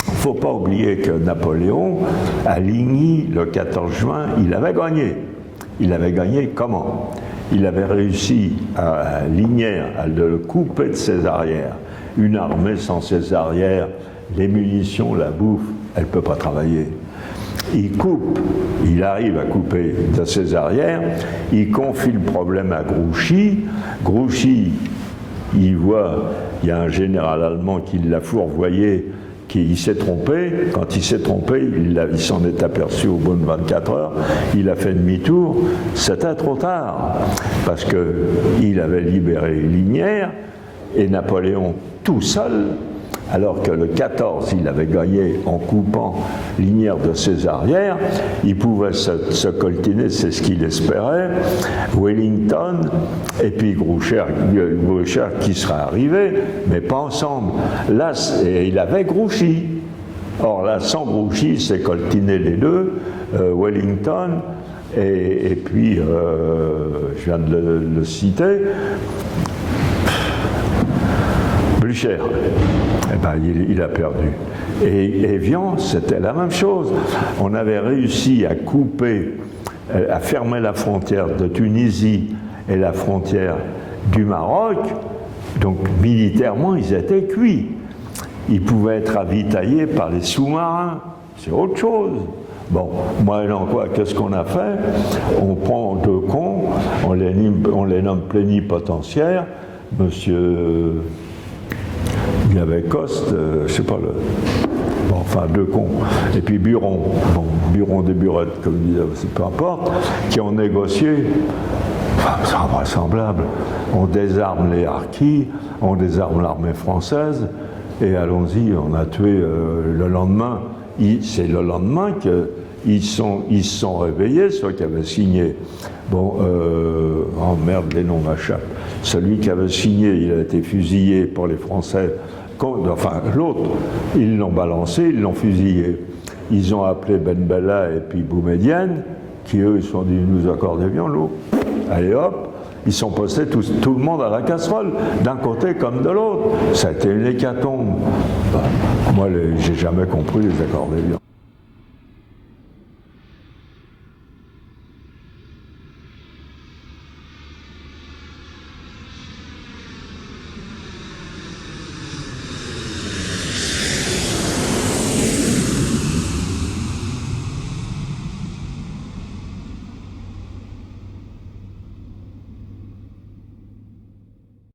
Il ne faut pas oublier que Napoléon, à Ligny, le 14 juin, il avait gagné. Il avait gagné comment? Il avait réussi à Lignières à le couper de ses arrières. Une armée sans ses arrières, les munitions, la bouffe, elle ne peut pas travailler. Il arrive à couper de ses arrières, il confie le problème à Grouchy. Grouchy, il voit, il y a un général allemand qui l'a fourvoyé, il s'est trompé. Quand il s'est trompé, il s'en est aperçu au bout de 24 heures, il a fait demi-tour. C'était trop tard, parce qu'il avait libéré Lignières, et Napoléon tout seul, alors que le 14, il avait gagné en coupant Lignières de ses arrières, il pouvait se coltiner, c'est ce qu'il espérait, Wellington, et puis Grouchy qui serait arrivé, mais pas ensemble. Là, il avait Grouchy. Or là, sans Grouchy, il s'est coltiné les deux, Wellington, et puis, je viens de le citer, Blücher. Eh ben, il a perdu. Et Évian, c'était la même chose. On avait réussi à couper, à fermer la frontière de Tunisie et la frontière du Maroc. Donc, militairement, ils étaient cuits. Ils pouvaient être ravitaillés par les sous-marins. C'est autre chose. Bon, moyennant quoi, qu'est-ce qu'on a fait? On prend 2 cons, on les nomme plénipotentiaires. Monsieur... Il y avait Coste, je sais pas, bon, enfin 2 cons, et puis Buron, bon, Buron des burettes, comme disait, peu importe, qui ont négocié, enfin, c'est invraisemblable, on désarme les harkis, on désarme l'armée française, et allons-y, on a tué le lendemain, c'est le lendemain qu'ils se sont réveillés, ceux qui avaient signé. Bon, oh merde, les noms m'échappent. Celui qui avait signé, il a été fusillé pour les Français. Enfin, l'autre, ils l'ont balancé, ils l'ont fusillé. Ils ont appelé Ben Bella et puis Boumedienne, qui eux, ils se sont dit, nous accordez bien l'eau. Allez hop, ils sont postés tout le monde à la casserole, d'un côté comme de l'autre. Ça a été une hécatombe. Moi, j'ai jamais compris les accords d'Évian.